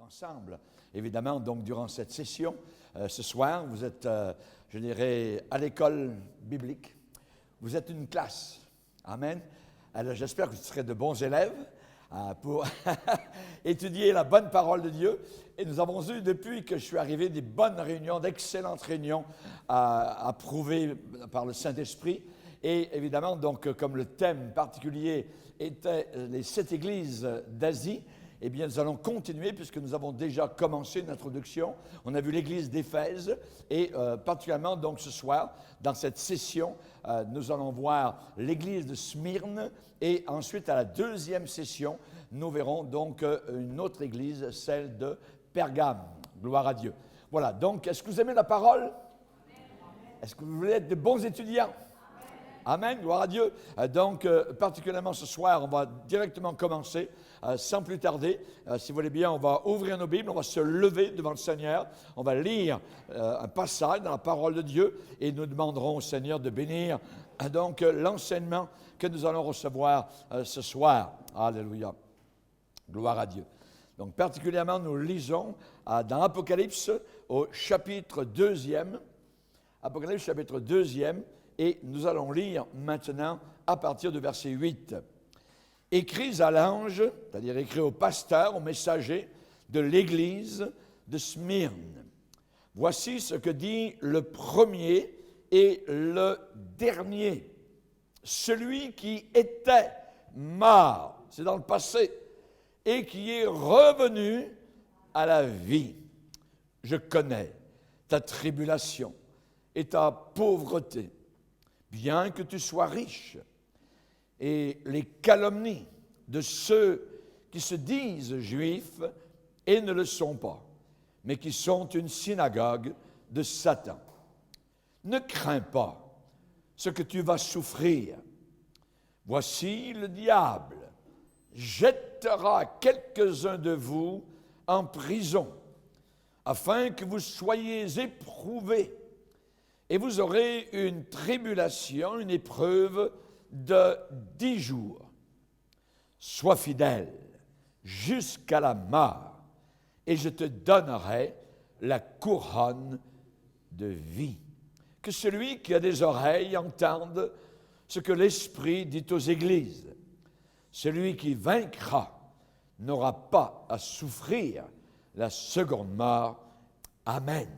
Ensemble, évidemment, donc durant cette session, ce soir, vous êtes, je dirais, à l'école biblique. Vous êtes une classe. Amen. Alors, j'espère que vous serez de bons élèves pour étudier la bonne parole de Dieu. Et nous avons eu, depuis que je suis arrivé, des bonnes réunions, d'excellentes réunions approuvées par le Saint-Esprit. Et évidemment, donc, comme le thème particulier était les 7 églises d'Asie, eh bien, nous allons continuer puisque nous avons déjà commencé une introduction. On a vu l'église d'Éphèse et particulièrement donc ce soir, dans cette session, nous allons voir l'église de Smyrne et ensuite à la deuxième session, nous verrons donc une autre église, celle de Pergame. Gloire à Dieu. Voilà, donc est-ce que vous aimez la parole? Est-ce que vous voulez être de bons étudiants? Amen, gloire à Dieu. Donc, particulièrement ce soir, on va directement commencer, sans plus tarder. Si vous voulez bien, on va ouvrir nos Bibles, on va se lever devant le Seigneur, on va lire un passage dans la parole de Dieu et nous demanderons au Seigneur de bénir donc l'enseignement que nous allons recevoir ce soir. Alléluia. Gloire à Dieu. Donc, particulièrement, nous lisons dans Apocalypse au chapitre 2e. Apocalypse chapitre 2e. Et nous allons lire maintenant à partir du verset 8. Écrits à l'ange, c'est-à-dire écrits au pasteur, au messager de l'église de Smyrne. Voici ce que dit le premier et le dernier. Celui qui était mort, c'est dans le passé, et qui est revenu à la vie. Je connais ta tribulation et ta pauvreté, bien que tu sois riche, et les calomnies de ceux qui se disent juifs et ne le sont pas, mais qui sont une synagogue de Satan. Ne crains pas ce que tu vas souffrir. Voici le diable jettera quelques-uns de vous en prison, afin que vous soyez éprouvés. Et vous aurez une tribulation, une épreuve de 10 jours. Sois fidèle jusqu'à la mort, et je te donnerai la couronne de vie. Que celui qui a des oreilles entende ce que l'Esprit dit aux églises. Celui qui vaincra n'aura pas à souffrir la seconde mort. Amen.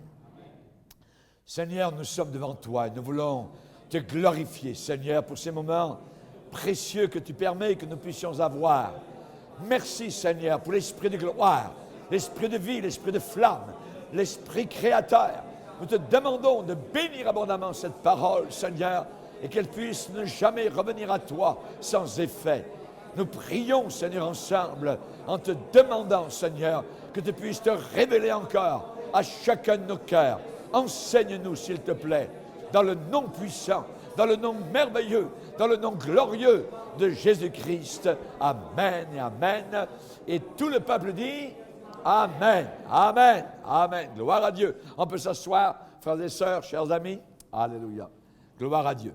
Seigneur, nous sommes devant toi et nous voulons te glorifier, Seigneur, pour ces moments précieux que tu permets que nous puissions avoir. Merci, Seigneur, pour l'esprit de gloire, l'esprit de vie, l'esprit de flamme, l'esprit créateur. Nous te demandons de bénir abondamment cette parole, Seigneur, et qu'elle puisse ne jamais revenir à toi sans effet. Nous prions, Seigneur, ensemble, en te demandant, Seigneur, que tu puisses te révéler encore à chacun de nos cœurs. Enseigne-nous, s'il te plaît, dans le nom puissant, dans le nom merveilleux, dans le nom glorieux de Jésus-Christ. Amen et Amen. Et tout le peuple dit Amen, Amen, Amen. Gloire à Dieu. On peut s'asseoir, frères et sœurs, chers amis. Alléluia. Gloire à Dieu.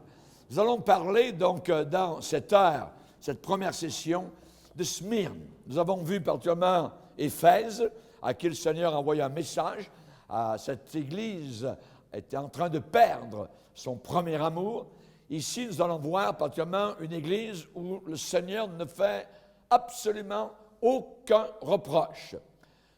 Nous allons parler donc dans cette heure, cette première session de Smyrne. Nous avons vu particulièrement Éphèse, à qui le Seigneur a envoyé un message. Cette église était en train de perdre son premier amour. Ici, nous allons voir particulièrement une église où le Seigneur ne fait absolument aucun reproche.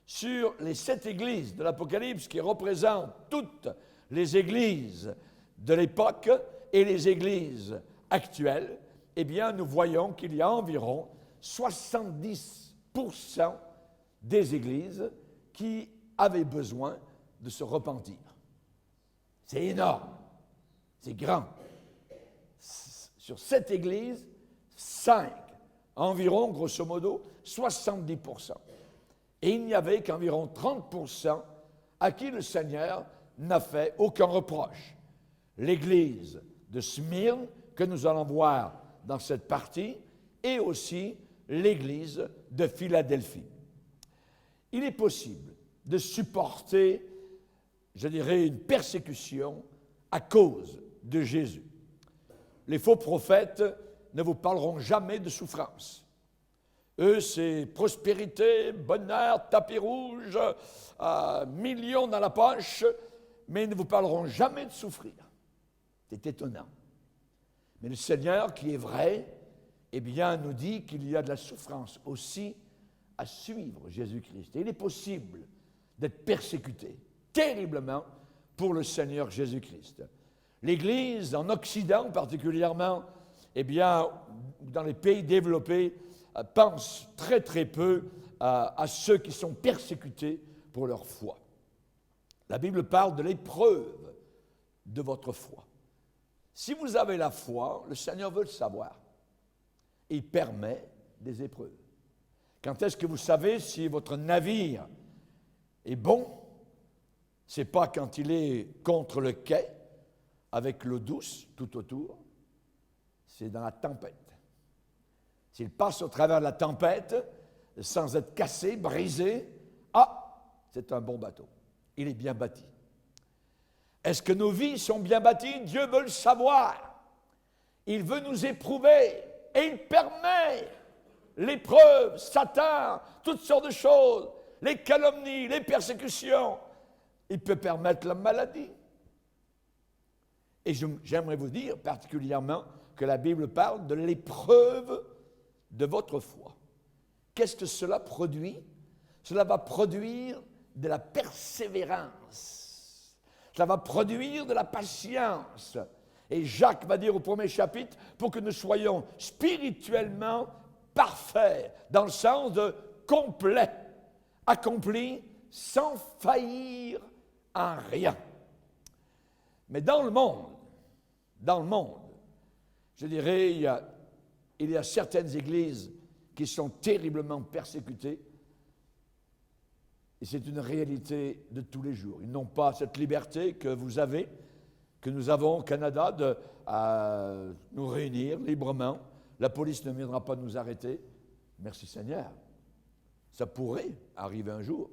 Sur les 7 églises de l'Apocalypse qui représentent toutes les églises de l'époque et les églises actuelles, eh bien, nous voyons qu'il y a environ 70% des églises qui avaient besoin de se repentir. C'est énorme, c'est grand. Sur 7 églises, 5, environ, grosso modo, 70%. Et il n'y avait qu'environ 30% à qui le Seigneur n'a fait aucun reproche. L'église de Smyrne, que nous allons voir dans cette partie, et aussi l'église de Philadelphie. Il est possible de supporter, je dirais, une persécution à cause de Jésus. Les faux prophètes ne vous parleront jamais de souffrance. Eux, c'est prospérité, bonheur, tapis rouge, millions dans la poche, mais ils ne vous parleront jamais de souffrir. C'est étonnant. Mais le Seigneur, qui est vrai, eh bien, nous dit qu'il y a de la souffrance aussi à suivre Jésus-Christ. Et il est possible d'être persécuté terriblement pour le Seigneur Jésus-Christ. L'Église, en Occident particulièrement, eh bien, dans les pays développés, pense très très peu à ceux qui sont persécutés pour leur foi. La Bible parle de l'épreuve de votre foi. Si vous avez la foi, le Seigneur veut le savoir. Il permet des épreuves. Quand est-ce que vous savez si votre navire est bon? Ce n'est pas quand il est contre le quai, avec l'eau douce tout autour, c'est dans la tempête. S'il passe au travers de la tempête, sans être cassé, brisé, c'est un bon bateau. Il est bien bâti. Est-ce que nos vies sont bien bâties? Dieu veut le savoir. Il veut nous éprouver et il permet l'épreuve, Satan, toutes sortes de choses, les calomnies, les persécutions. Il peut permettre la maladie. Et j'aimerais vous dire particulièrement que la Bible parle de l'épreuve de votre foi. Qu'est-ce que cela produit? Cela va produire de la persévérance. Cela va produire de la patience. Et Jacques va dire au premier chapitre, pour que nous soyons spirituellement parfaits, dans le sens de complet, accomplis sans faillir en rien. Mais dans le monde, je dirais, il y a certaines églises qui sont terriblement persécutées. Et c'est une réalité de tous les jours. Ils n'ont pas cette liberté que vous avez, que nous avons au Canada, de nous réunir librement. La police ne viendra pas nous arrêter. Merci Seigneur. Ça pourrait arriver un jour.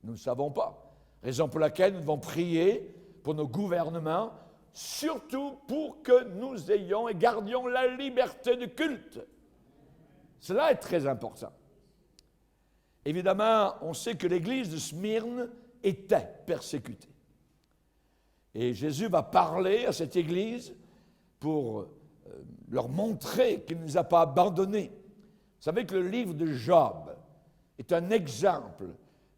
Nous ne savons pas. Raison pour laquelle nous devons prier pour nos gouvernements, surtout pour que nous ayons et gardions la liberté de culte. Cela est très important. Évidemment, on sait que l'église de Smyrne était persécutée. Et Jésus va parler à cette église pour leur montrer qu'il ne nous a pas abandonnés. Vous savez que le livre de Job est un exemple,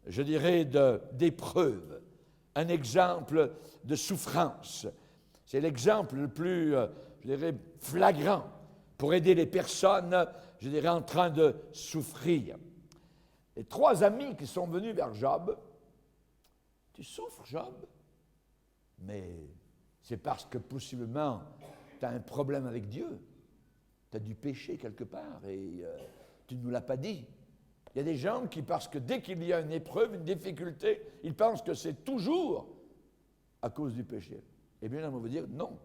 je dirais, d'épreuve, un exemple de souffrance. C'est l'exemple le plus, je dirais, flagrant pour aider les personnes, je dirais, en train de souffrir. Les trois amis qui sont venus vers Job, « Tu souffres, Job? Mais c'est parce que possiblement tu as un problème avec Dieu. Tu as du péché quelque part et tu ne nous l'as pas dit. » Il y a des gens qui, parce que dès qu'il y a une épreuve, une difficulté, ils pensent que c'est toujours à cause du péché. Eh bien, on va vous dire non.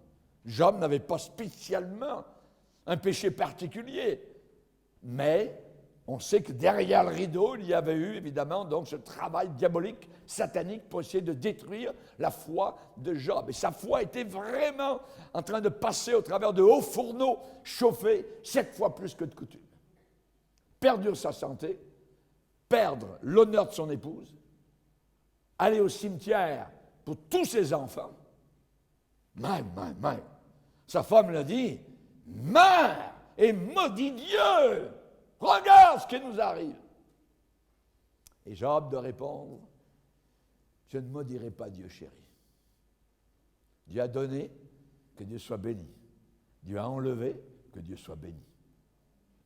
Job n'avait pas spécialement un péché particulier, mais on sait que derrière le rideau, il y avait eu évidemment donc ce travail diabolique, satanique, pour essayer de détruire la foi de Job. Et sa foi était vraiment en train de passer au travers de hauts fourneaux chauffés 7 fois plus que de coutume. Perdre sa santé, perdre l'honneur de son épouse, aller au cimetière pour tous ses enfants. Même. Sa femme l'a dit, mère et maudit Dieu, regarde ce qui nous arrive. Et Job de répondre, je ne maudirai pas Dieu, chéri. Dieu a donné, que Dieu soit béni. Dieu a enlevé, que Dieu soit béni.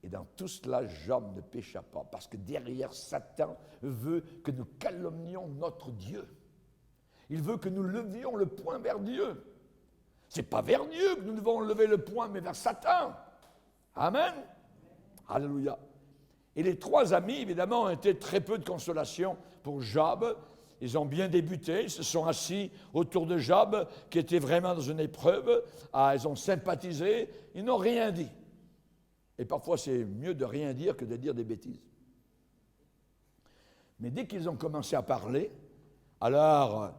Et dans tout cela, Job ne pécha pas, parce que derrière, Satan veut que nous calomnions notre Dieu. Il veut que nous levions le poing vers Dieu. Ce n'est pas vers Dieu que nous devons lever le poing, mais vers Satan. Amen. Alléluia. Et les trois amis, évidemment, ont été très peu de consolation pour Job. Ils ont bien débuté, ils se sont assis autour de Job, qui était vraiment dans une épreuve. Ils ont sympathisé, ils n'ont rien dit. Et parfois, c'est mieux de rien dire que de dire des bêtises. Mais dès qu'ils ont commencé à parler, alors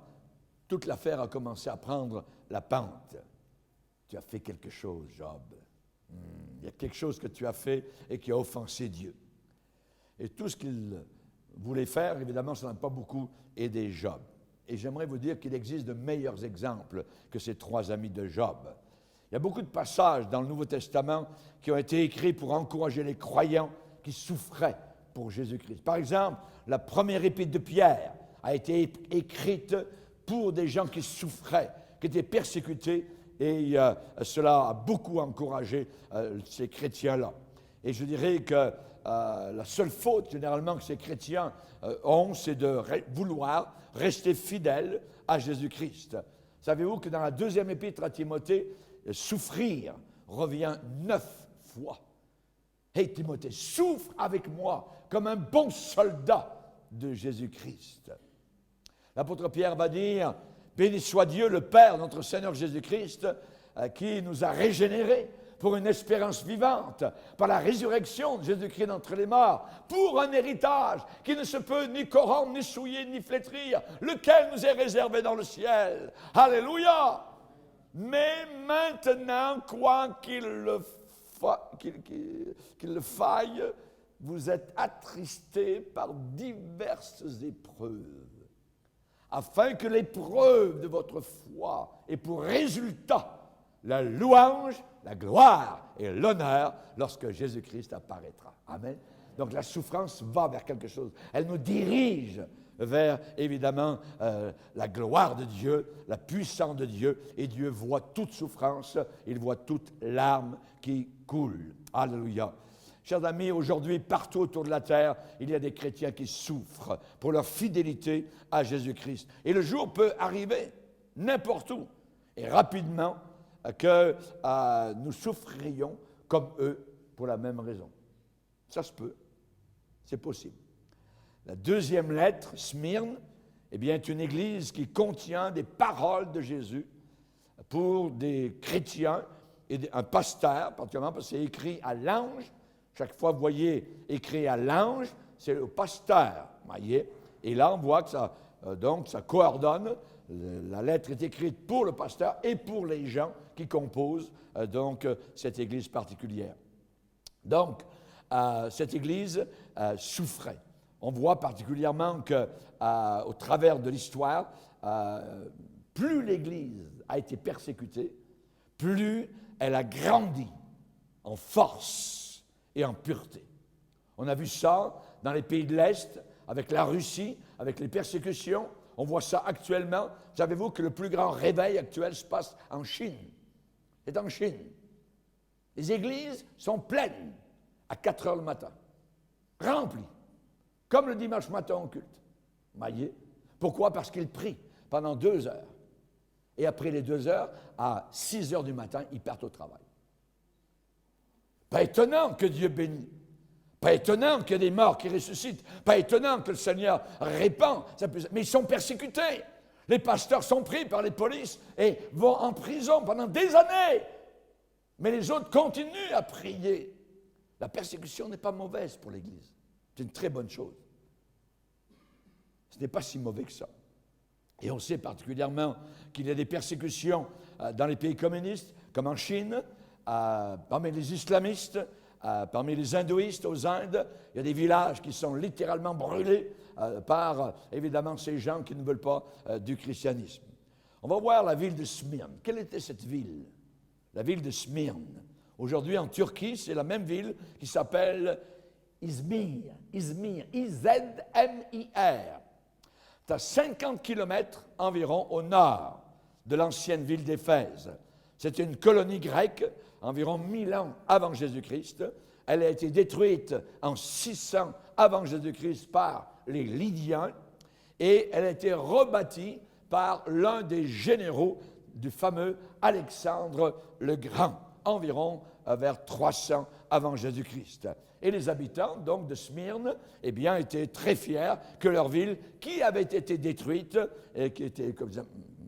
toute l'affaire a commencé à prendre la pente. Tu as fait quelque chose, Job. Il y a quelque chose que tu as fait et qui a offensé Dieu. Et tout ce qu'il voulait faire, évidemment, ça n'a pas beaucoup aidé Job. Et j'aimerais vous dire qu'il existe de meilleurs exemples que ces 3 amis de Job. Il y a beaucoup de passages dans le Nouveau Testament qui ont été écrits pour encourager les croyants qui souffraient pour Jésus-Christ. Par exemple, la première épître de Pierre a été écrite pour des gens qui souffraient, qui étaient persécutés, et cela a beaucoup encouragé ces chrétiens-là. Et je dirais que la seule faute, généralement, que ces chrétiens ont, c'est de vouloir rester fidèles à Jésus-Christ. Savez-vous que dans la 2e épître à Timothée, souffrir revient 9 fois. Hey Timothée, souffre avec moi comme un bon soldat de Jésus-Christ. L'apôtre Pierre va dire, béni soit Dieu, le Père, notre Seigneur Jésus-Christ, qui nous a régénérés pour une espérance vivante, par la résurrection de Jésus-Christ d'entre les morts, pour un héritage qui ne se peut ni corrompre, ni souiller, ni flétrir, lequel nous est réservé dans le ciel. Alléluia! Mais maintenant, quoi qu'il le faille, vous êtes attristés par diverses épreuves, afin que l'épreuve de votre foi ait pour résultat la louange, la gloire et l'honneur lorsque Jésus-Christ apparaîtra. Amen. Donc la souffrance va vers quelque chose. Elle nous dirige vers, évidemment, la gloire de Dieu, la puissance de Dieu. Et Dieu voit toute souffrance, il voit toute larme qui coule. Alléluia. Chers amis, aujourd'hui, partout autour de la terre, il y a des chrétiens qui souffrent pour leur fidélité à Jésus-Christ. Et le jour peut arriver, n'importe où, et rapidement, que nous souffrions comme eux pour la même raison. Ça se peut, c'est possible. La 2e lettre, Smyrne, eh bien, est une église qui contient des paroles de Jésus pour des chrétiens et un pasteur, particulièrement parce que c'est écrit à l'ange. Chaque fois, vous voyez, écrit à l'ange, c'est le pasteur, voyez. Et là, on voit que ça, ça coordonne. La lettre est écrite pour le pasteur et pour les gens qui composent cette église particulière. Donc, cette église souffrait. On voit particulièrement qu'au travers de l'histoire, plus l'église a été persécutée, plus elle a grandi en force et en pureté. On a vu ça dans les pays de l'Est, avec la Russie, avec les persécutions. On voit ça actuellement. Savez-vous que le plus grand réveil actuel se passe en Chine? C'est en Chine. Les églises sont pleines à 4 heures le matin, remplies, comme le dimanche matin au culte. Voyez? Pourquoi? Parce qu'ils prient pendant 2 heures. Et après les 2 heures, à 6 heures du matin, ils partent au travail. Pas étonnant que Dieu bénisse. Pas étonnant qu'il y ait des morts qui ressuscitent. Pas étonnant que le Seigneur répand. Mais ils sont persécutés. Les pasteurs sont pris par les polices et vont en prison pendant des années. Mais les autres continuent à prier. La persécution n'est pas mauvaise pour l'Église. C'est une très bonne chose. Ce n'est pas si mauvais que ça. Et on sait particulièrement qu'il y a des persécutions dans les pays communistes, comme en Chine, parmi les islamistes, parmi les hindouistes aux Indes. Il y a des villages qui sont littéralement brûlés par, évidemment, ces gens qui ne veulent pas du christianisme. On va voir la ville de Smyrne. Quelle était cette ville? La ville de Smyrne. Aujourd'hui, en Turquie, c'est la même ville qui s'appelle Izmir, I-Z-M-I-R. C'est à 50 kilomètres environ au nord de l'ancienne ville d'Éphèse. C'était une colonie grecque, environ 1000 ans avant Jésus-Christ. Elle a été détruite en 600 avant Jésus-Christ par les Lydiens et elle a été rebâtie par l'un des généraux du fameux Alexandre le Grand, environ vers 300 avant Jésus-Christ. Et les habitants, donc, de Smyrne, eh bien, étaient très fiers que leur ville, qui avait été détruite et qui était, comme ça,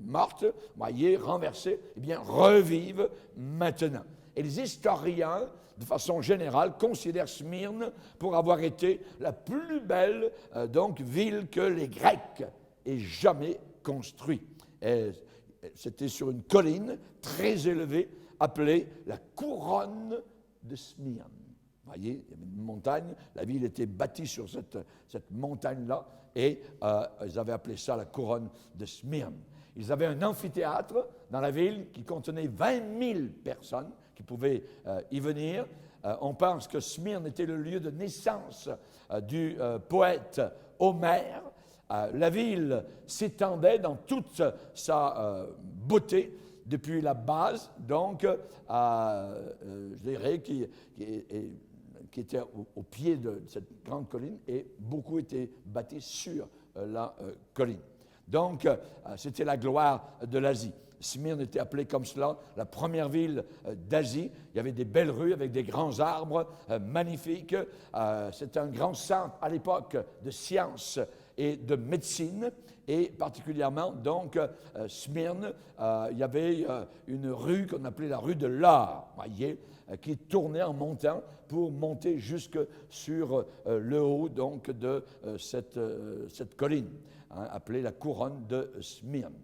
morte, voyez, renversée, eh bien, revive maintenant. Et les historiens, de façon générale, considèrent Smyrne pour avoir été la plus belle ville que les Grecs aient jamais construite. C'était sur une colline très élevée, appelée la couronne de Smyrne. voyez, il y avait une montagne, la ville était bâtie sur cette montagne-là, et ils avaient appelé ça la couronne de Smyrne. Ils avaient un amphithéâtre dans la ville qui contenait 20 000 personnes qui pouvaient y venir. On pense que Smyrne était le lieu de naissance du poète Homère. La ville s'étendait dans toute sa beauté depuis la base, donc, je dirais, qui était au pied de cette grande colline, et beaucoup étaient bâtis sur la colline. Donc, c'était la gloire de l'Asie. Smyrne était appelée comme cela, la première ville d'Asie. Il y avait des belles rues avec des grands arbres magnifiques. C'était un grand centre à l'époque de sciences et de médecine. Et particulièrement, donc, Smyrne, il y avait une rue qu'on appelait la rue de l'or, voyez, qui tournait en montant pour monter jusque sur le haut donc, de cette colline, appelée la couronne de Smyrne.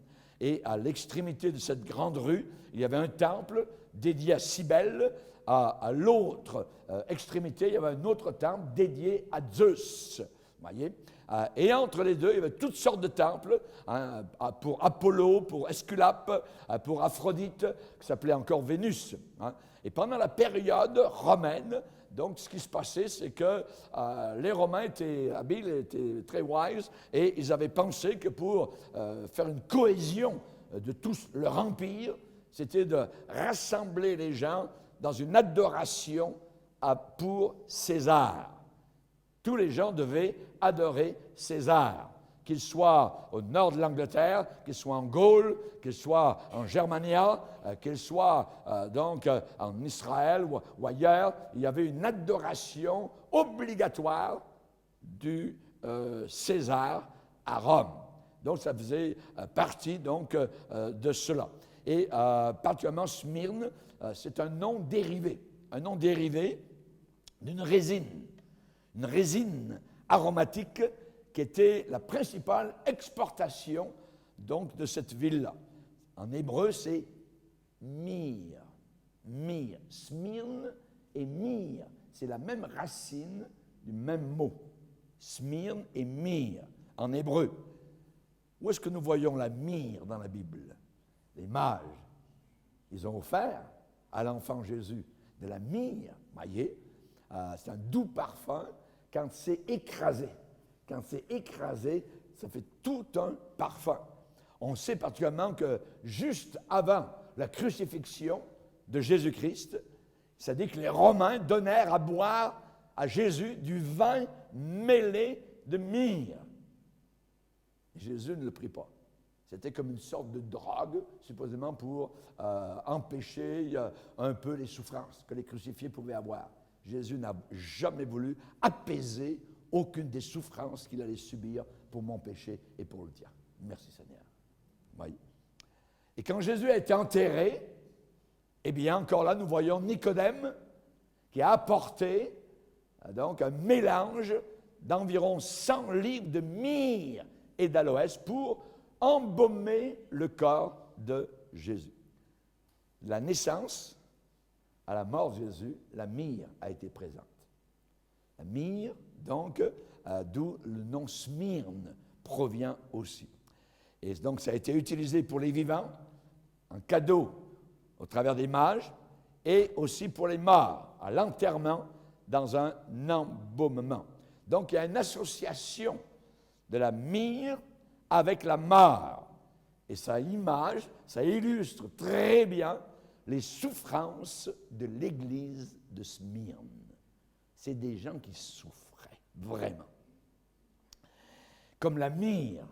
Et à l'extrémité de cette grande rue, il y avait un temple dédié à Cybèle. À l'autre extrémité, il y avait un autre temple dédié à Zeus. Voyez? Et entre les deux, il y avait toutes sortes de temples, pour Apollo, pour Esculape, pour Aphrodite, qui s'appelait encore Vénus. Et pendant la période romaine, donc ce qui se passait, c'est que les Romains étaient habiles, étaient très wise, et ils avaient pensé que pour faire une cohésion de tout leur empire, c'était de rassembler les gens dans une adoration pour César. Tous les gens devaient adorer César, qu'il soit au nord de l'Angleterre, qu'il soit en Gaule, qu'il soit en Germania, qu'il soit donc en Israël ou ailleurs. Il y avait une adoration obligatoire du César à Rome. Donc, ça faisait partie donc, de cela. Et particulièrement Smyrne, c'est un nom dérivé d'une résine. Une résine aromatique qui était la principale exportation donc, de cette ville-là. En hébreu, c'est myrrhe. Myrrhe. Smyrne et myrrhe, c'est la même racine du même mot. Smyrne et myrrhe, en hébreu. Où est-ce que nous voyons la myrrhe dans la Bible? Les mages, ils ont offert à l'enfant Jésus de la myrrhe, voyez, c'est un doux parfum. Quand c'est écrasé, ça fait tout un parfum. On sait particulièrement que juste avant la crucifixion de Jésus-Christ, ça dit que les Romains donnèrent à boire à Jésus du vin mêlé de myrrhe. Jésus ne le prit pas. C'était comme une sorte de drogue, supposément pour empêcher un peu les souffrances que les crucifiés pouvaient avoir. Jésus n'a jamais voulu apaiser aucune des souffrances qu'il allait subir pour mon péché et pour le tien. Merci Seigneur. Oui. Et quand Jésus a été enterré, eh bien encore là, nous voyons Nicodème qui a apporté donc un mélange d'environ 100 livres de myrrhe et d'aloès pour embaumer le corps de Jésus. La naissance, à la mort de Jésus, la myrrhe a été présente. La myrrhe, donc, d'où le nom Smyrne provient aussi. Et donc, ça a été utilisé pour les vivants, en cadeau au travers des mages, et aussi pour les morts, à l'enterrement, dans un embaumement. Donc, il y a une association de la myrrhe avec la mort. Et ça illustre très bien les souffrances de l'Église de Smyrne. C'est des gens qui souffraient, vraiment. Comme la myrrhe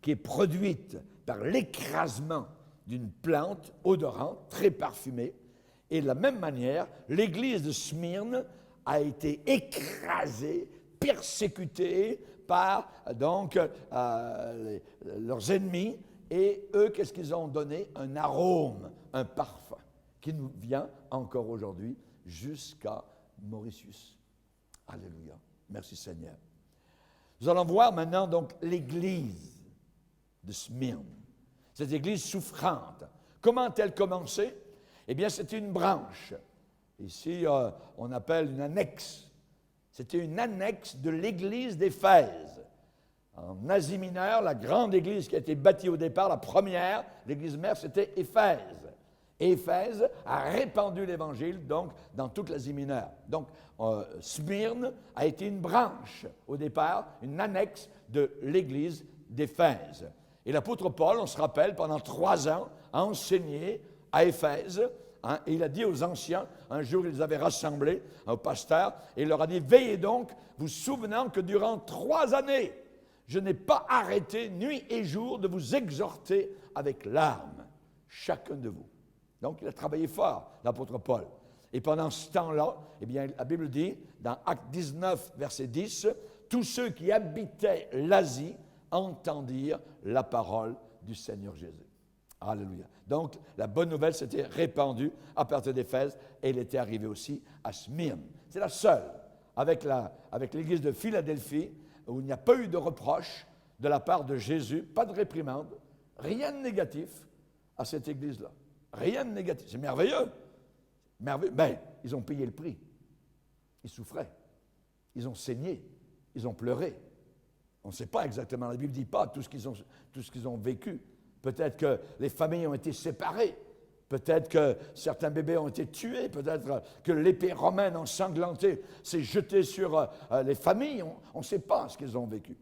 qui est produite par l'écrasement d'une plante odorante, très parfumée, et de la même manière, l'Église de Smyrne a été écrasée, persécutée par donc leurs ennemis, et eux, qu'est-ce qu'ils ont donné? Un arôme, un parfum, qui nous vient encore aujourd'hui jusqu'à Mauritius. Alléluia. Merci Seigneur. Nous allons voir maintenant donc l'Église de Smyrne, cette Église souffrante. Comment a-t-elle commencé? Eh bien, c'était une branche Ici, on appelle une annexe. C'était une annexe de l'église d'Éphèse. En Asie mineure, la grande église qui a été bâtie au départ, la première, l'église mère, c'était Éphèse. Et Éphèse a répandu l'évangile, donc, dans toute l'Asie mineure. Donc, Smyrne a été une branche, au départ, une annexe de l'église d'Éphèse. Et l'apôtre Paul, on se rappelle, pendant 3 ans, a enseigné à Éphèse. Et il a dit aux anciens, un jour, il les avait rassemblés, au pasteur, et il leur a dit, veillez donc, vous souvenant que durant 3 années, je n'ai pas arrêté nuit et jour de vous exhorter avec larmes, chacun de vous. Donc, il a travaillé fort, l'apôtre Paul. Et pendant ce temps-là, eh bien, la Bible dit, dans Actes 19, verset 10, tous ceux qui habitaient l'Asie entendirent la parole du Seigneur Jésus. Alléluia. Donc, la bonne nouvelle s'était répandue à partir d'Éphèse et elle était arrivée aussi à Smyrne. C'est la seule, avec l'église de Philadelphie, où il n'y a pas eu de reproche de la part de Jésus, pas de réprimande, rien de négatif à cette église-là. Rien de négatif. C'est merveilleux. Merveilleux. Mais ils ont payé le prix. Ils souffraient. Ils ont saigné. Ils ont pleuré. On ne sait pas exactement. La Bible ne dit pas tout ce qu'ils ont vécu. Peut-être que les familles ont été séparées. Peut-être que certains bébés ont été tués. Peut-être que l'épée romaine ensanglantée s'est jetée sur les familles. On ne sait pas ce qu'ils ont vécu.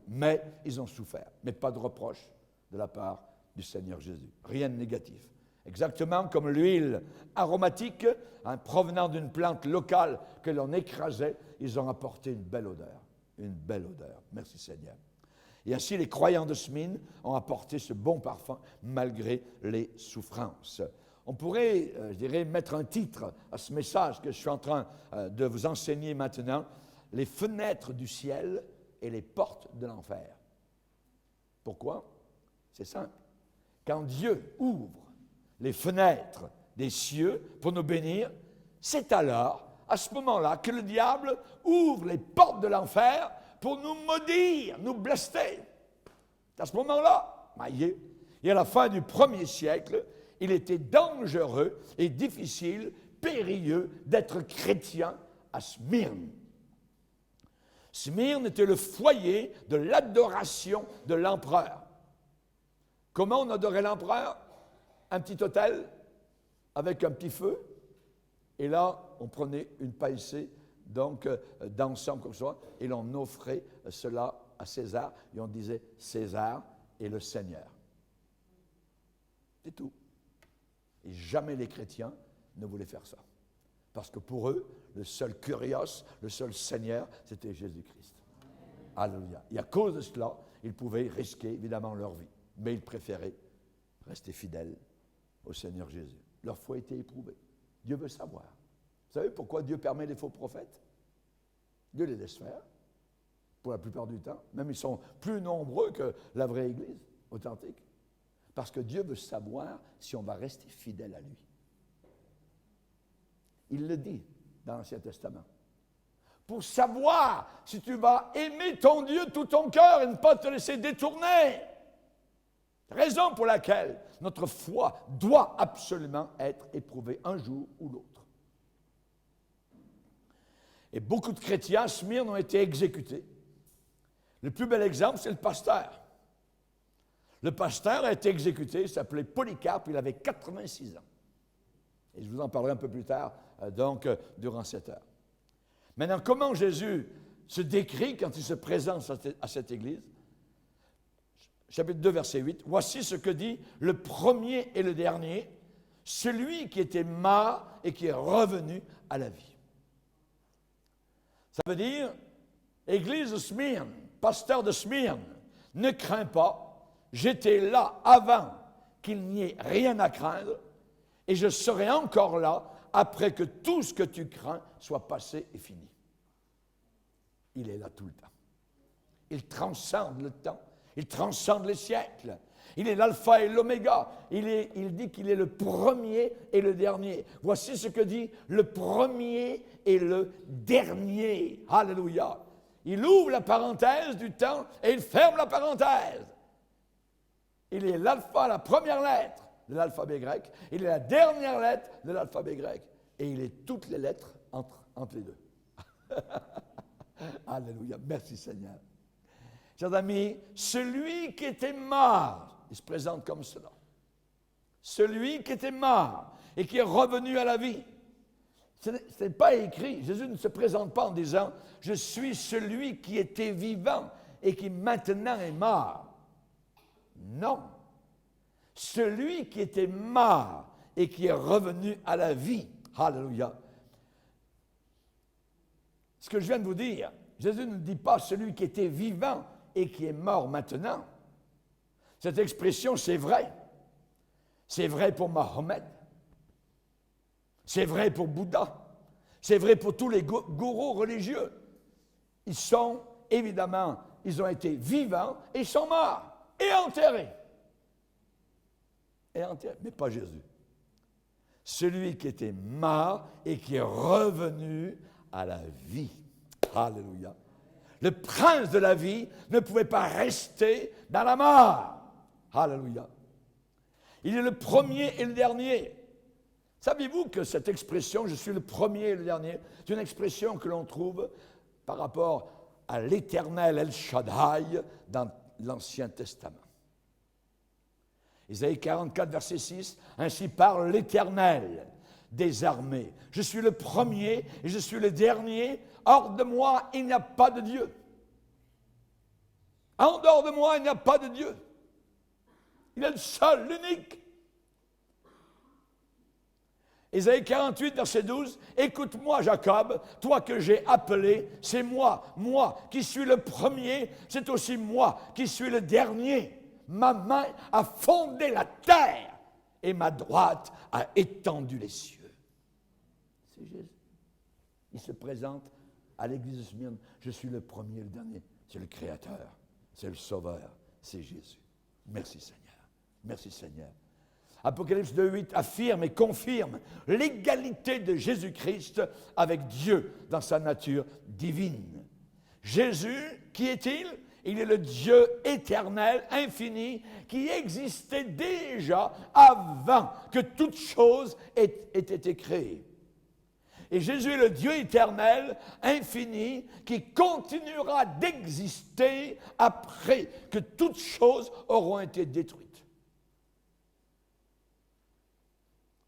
Mais ils ont souffert. Mais pas de reproche de la part du Seigneur Jésus. Rien de négatif. Exactement comme l'huile aromatique, provenant d'une plante locale que l'on écrasait, ils ont apporté une belle odeur. Une belle odeur. Merci Seigneur. Et ainsi, les croyants de Smyrne ont apporté ce bon parfum malgré les souffrances. On pourrait, je dirais, mettre un titre à ce message que je suis en train de vous enseigner maintenant, « Les fenêtres du ciel et les portes de l'enfer ». Pourquoi? C'est simple. Quand Dieu ouvre les fenêtres des cieux pour nous bénir, c'est alors, à ce moment-là, que le diable ouvre les portes de l'enfer pour nous maudire, nous blester. À ce moment-là, et à la fin du 1er siècle, il était dangereux et difficile, périlleux d'être chrétien à Smyrne. Smyrne était le foyer de l'adoration de l'empereur. Comment on adorait l'empereur? Un petit hôtel avec un petit feu, et là, on prenait une paillée d'ensemble comme ça, et l'on offrait cela à César, et on disait César est le Seigneur. C'est tout. Et jamais les chrétiens ne voulaient faire ça. Parce que pour eux, le seul Kyrios, le seul Seigneur, c'était Jésus-Christ. Alléluia. Et à cause de cela, ils pouvaient risquer évidemment leur vie. Mais ils préféraient rester fidèles au Seigneur Jésus. Leur foi était éprouvée. Dieu veut savoir. Vous savez pourquoi Dieu permet les faux prophètes? Dieu les laisse faire, pour la plupart du temps. Même ils sont plus nombreux que la vraie Église authentique. Parce que Dieu veut savoir si on va rester fidèle à lui. Il le dit dans l'Ancien Testament. Pour savoir si tu vas aimer ton Dieu de tout ton cœur et ne pas te laisser détourner. Raison pour laquelle notre foi doit absolument être éprouvée un jour ou l'autre. Et beaucoup de chrétiens à Smyrne ont été exécutés. Le plus bel exemple, c'est le pasteur. Le pasteur a été exécuté, il s'appelait Polycarpe, il avait 86 ans. Et je vous en parlerai un peu plus tard, durant cette heure. Maintenant, comment Jésus se décrit quand il se présente à cette église? Chapitre 2, verset 8. « Voici ce que dit le premier et le dernier, celui qui était mort et qui est revenu à la vie. » Ça veut dire, église de Smyrne, pasteur de Smyrne, ne crains pas, j'étais là avant qu'il n'y ait rien à craindre, et je serai encore là après que tout ce que tu crains soit passé et fini. Il est là tout le temps. Il transcende le temps. Il transcende les siècles. Il est l'alpha et l'oméga. Il dit qu'il est le premier et le dernier. Voici ce que dit le premier et le dernier. Alléluia. Il ouvre la parenthèse du temps et il ferme la parenthèse. Il est l'alpha, la première lettre de l'alphabet grec. Il est la dernière lettre de l'alphabet grec. et il est toutes les lettres entre les deux. Alléluia. Merci Seigneur. Chers amis, celui qui était mort, il se présente comme cela. Celui qui était mort et qui est revenu à la vie. Ce n'est pas écrit. Jésus ne se présente pas en disant « Je suis celui qui était vivant et qui maintenant est mort ». Non. Celui qui était mort et qui est revenu à la vie. Alléluia. Ce que je viens de vous dire, Jésus ne dit pas celui qui était vivant et qui est mort maintenant. Cette expression, c'est vrai. C'est vrai pour Mahomet. C'est vrai pour Bouddha. C'est vrai pour tous les gourous religieux. Ils sont, évidemment, ils ont été vivants et ils sont morts et enterrés. Et enterrés, mais pas Jésus. Celui qui était mort et qui est revenu à la vie. Alléluia. Le prince de la vie ne pouvait pas rester dans la mort. Alléluia. Il est le premier et le dernier. Saviez-vous que cette expression, je suis le premier et le dernier, c'est une expression que l'on trouve par rapport à l'Éternel El Shaddai dans l'Ancien Testament. Isaïe 44, verset 6, ainsi parle l'Éternel des armées. Je suis le premier et je suis le dernier. Hors de moi, il n'y a pas de Dieu. En dehors de moi, il n'y a pas de Dieu. Il est le seul, l'unique. Isaïe 48, verset 12, « Écoute-moi, Jacob, toi que j'ai appelé, c'est moi qui suis le premier, c'est aussi moi qui suis le dernier. Ma main a fondé la terre et ma droite a étendu les cieux. » C'est Jésus. Il se présente à l'église de Smyrne. Je suis le premier et le dernier. C'est le Créateur, c'est le Sauveur, c'est Jésus. Merci Seigneur. Merci Seigneur. Apocalypse 2.8 affirme et confirme l'égalité de Jésus-Christ avec Dieu dans sa nature divine. Jésus, qui est-il? Il est le Dieu éternel, infini, qui existait déjà avant que toute chose ait été créée. Et Jésus est le Dieu éternel, infini, qui continuera d'exister après que toutes choses auront été détruites.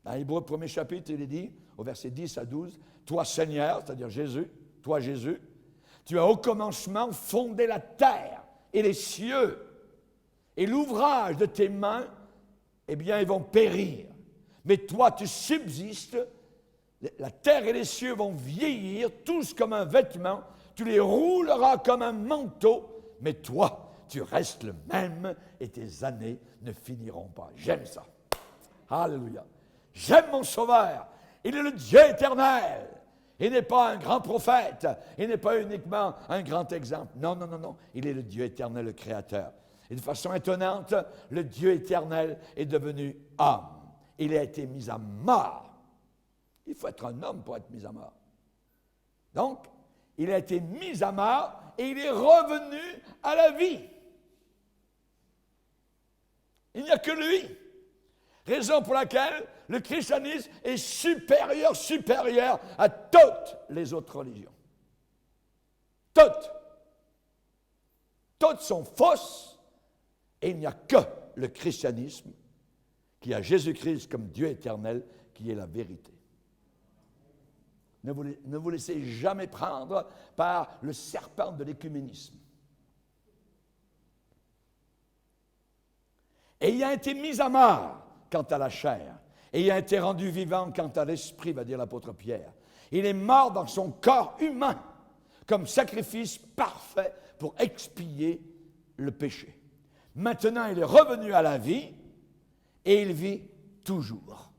Dans Hébreux 1er chapitre, il est dit, au verset 10 à 12, « Toi Seigneur, c'est-à-dire Jésus, toi Jésus, tu as au commencement fondé la terre et les cieux, et l'ouvrage de tes mains, eh bien, ils vont périr. Mais toi, tu subsistes, la terre et les cieux vont vieillir, tous comme un vêtement, tu les rouleras comme un manteau, mais toi, tu restes le même, et tes années ne finiront pas. » J'aime ça. Alléluia. J'aime mon Sauveur. Il est le Dieu éternel. Il n'est pas un grand prophète. Il n'est pas uniquement un grand exemple. Non, non, non, non. Il est le Dieu éternel, le Créateur. Et de façon étonnante, le Dieu éternel est devenu homme. Il a été mis à mort. Il faut être un homme pour être mis à mort. Donc, il a été mis à mort et il est revenu à la vie. Il n'y a que lui. Raison pour laquelle le christianisme est supérieur à toutes les autres religions. Toutes. Toutes sont fausses et il n'y a que le christianisme qui a Jésus-Christ comme Dieu éternel qui est la vérité. Ne vous laissez jamais prendre par le serpent de l'écuménisme. Et il a été mis à mort quant à la chair, et il a été rendu vivant quant à l'esprit, va dire l'apôtre Pierre. Il est mort dans son corps humain, comme sacrifice parfait pour expier le péché. Maintenant, il est revenu à la vie, et il vit toujours.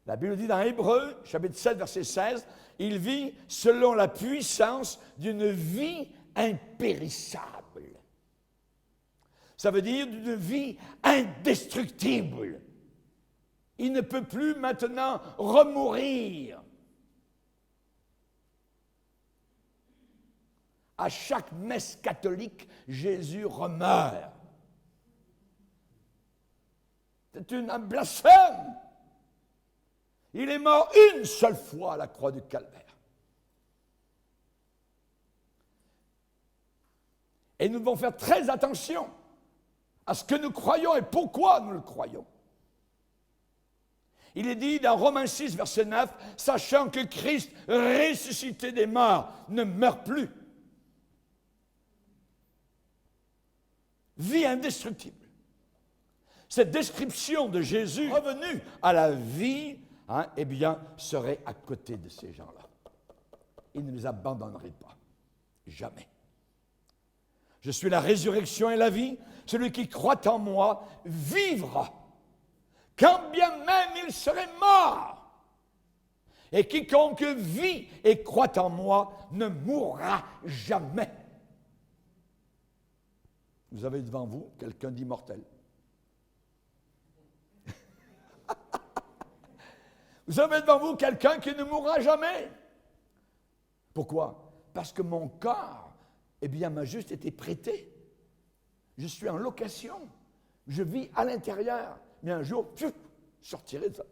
La Bible dit dans Hébreux, chapitre 7, verset 16, il vit selon la puissance d'une vie impérissable. Ça veut dire d'une vie indestructible. Il ne peut plus maintenant remourir. À chaque messe catholique, Jésus remeurt. C'est un blasphème. Il est mort une seule fois à la croix du Calvaire. Et nous devons faire très attention à ce que nous croyons et pourquoi nous le croyons. Il est dit dans Romains 6, verset 9, « Sachant que Christ, ressuscité des morts, ne meurt plus. » Vie indestructible. Cette description de Jésus revenu à la vie, eh bien, serait à côté de ces gens-là. Il ne les abandonnerait pas. Jamais. Je suis la résurrection et la vie. Celui qui croit en moi vivra, quand bien même il serait mort. Et quiconque vit et croit en moi ne mourra jamais. Vous avez devant vous quelqu'un d'immortel. Vous avez devant vous quelqu'un qui ne mourra jamais. Pourquoi? Parce que mon corps, eh bien, m'a juste été prêté. Je suis en location. Je vis à l'intérieur. Mais un jour, je sortirai de ça.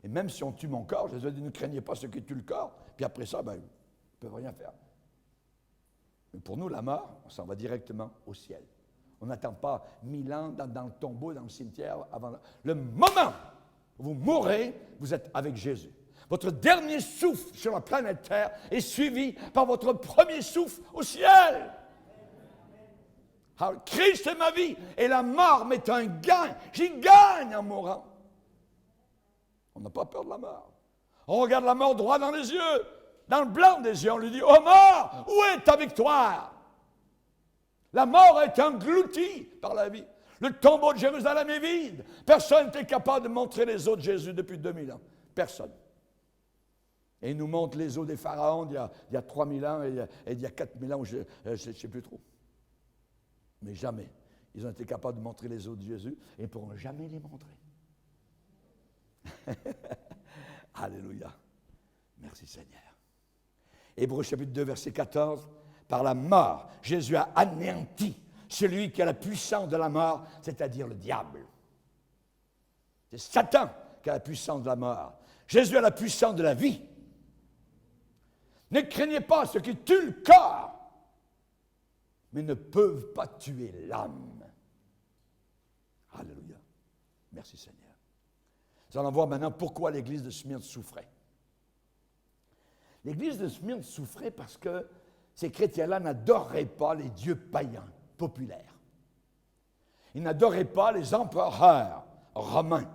Et même si on tue mon corps, Jésus a dit, ne craignez pas ceux qui tuent le corps. Puis après ça, ben, ils ne peuvent rien faire. Mais pour nous, la mort, on s'en va directement au ciel. On n'attend pas 1000 ans dans le tombeau, dans le cimetière. Avant le moment où vous mourrez, vous êtes avec Jésus. Votre dernier souffle sur la planète Terre est suivi par votre premier souffle au ciel. Alors, Christ est ma vie et la mort m'est un gain. J'y gagne en mourant. On n'a pas peur de la mort. On regarde la mort droit dans les yeux, dans le blanc des yeux. On lui dit, oh mort, où est ta victoire? La mort est engloutie par la vie. Le tombeau de Jérusalem est vide. Personne n'était capable de montrer les os de Jésus depuis 2000 ans. Personne. Et il nous montre les os des pharaons d'il y a 3000 ans et il y a 4000 ans, je ne sais plus trop. Mais jamais. Ils ont été capables de montrer les os de Jésus et ils ne pourront jamais les montrer. Alléluia. Merci Seigneur. Hébreux chapitre 2, verset 14. Par la mort, Jésus a anéanti celui qui a la puissance de la mort, c'est-à-dire le diable. C'est Satan qui a la puissance de la mort. Jésus a la puissance de la vie. Ne craignez pas ceux qui tuent le corps, mais ne peuvent pas tuer l'âme. Alléluia. Merci Seigneur. Nous allons voir maintenant pourquoi l'église de Smyrne souffrait. L'église de Smyrne souffrait parce que ces chrétiens-là n'adoraient pas les dieux païens populaires. Ils n'adoraient pas les empereurs romains.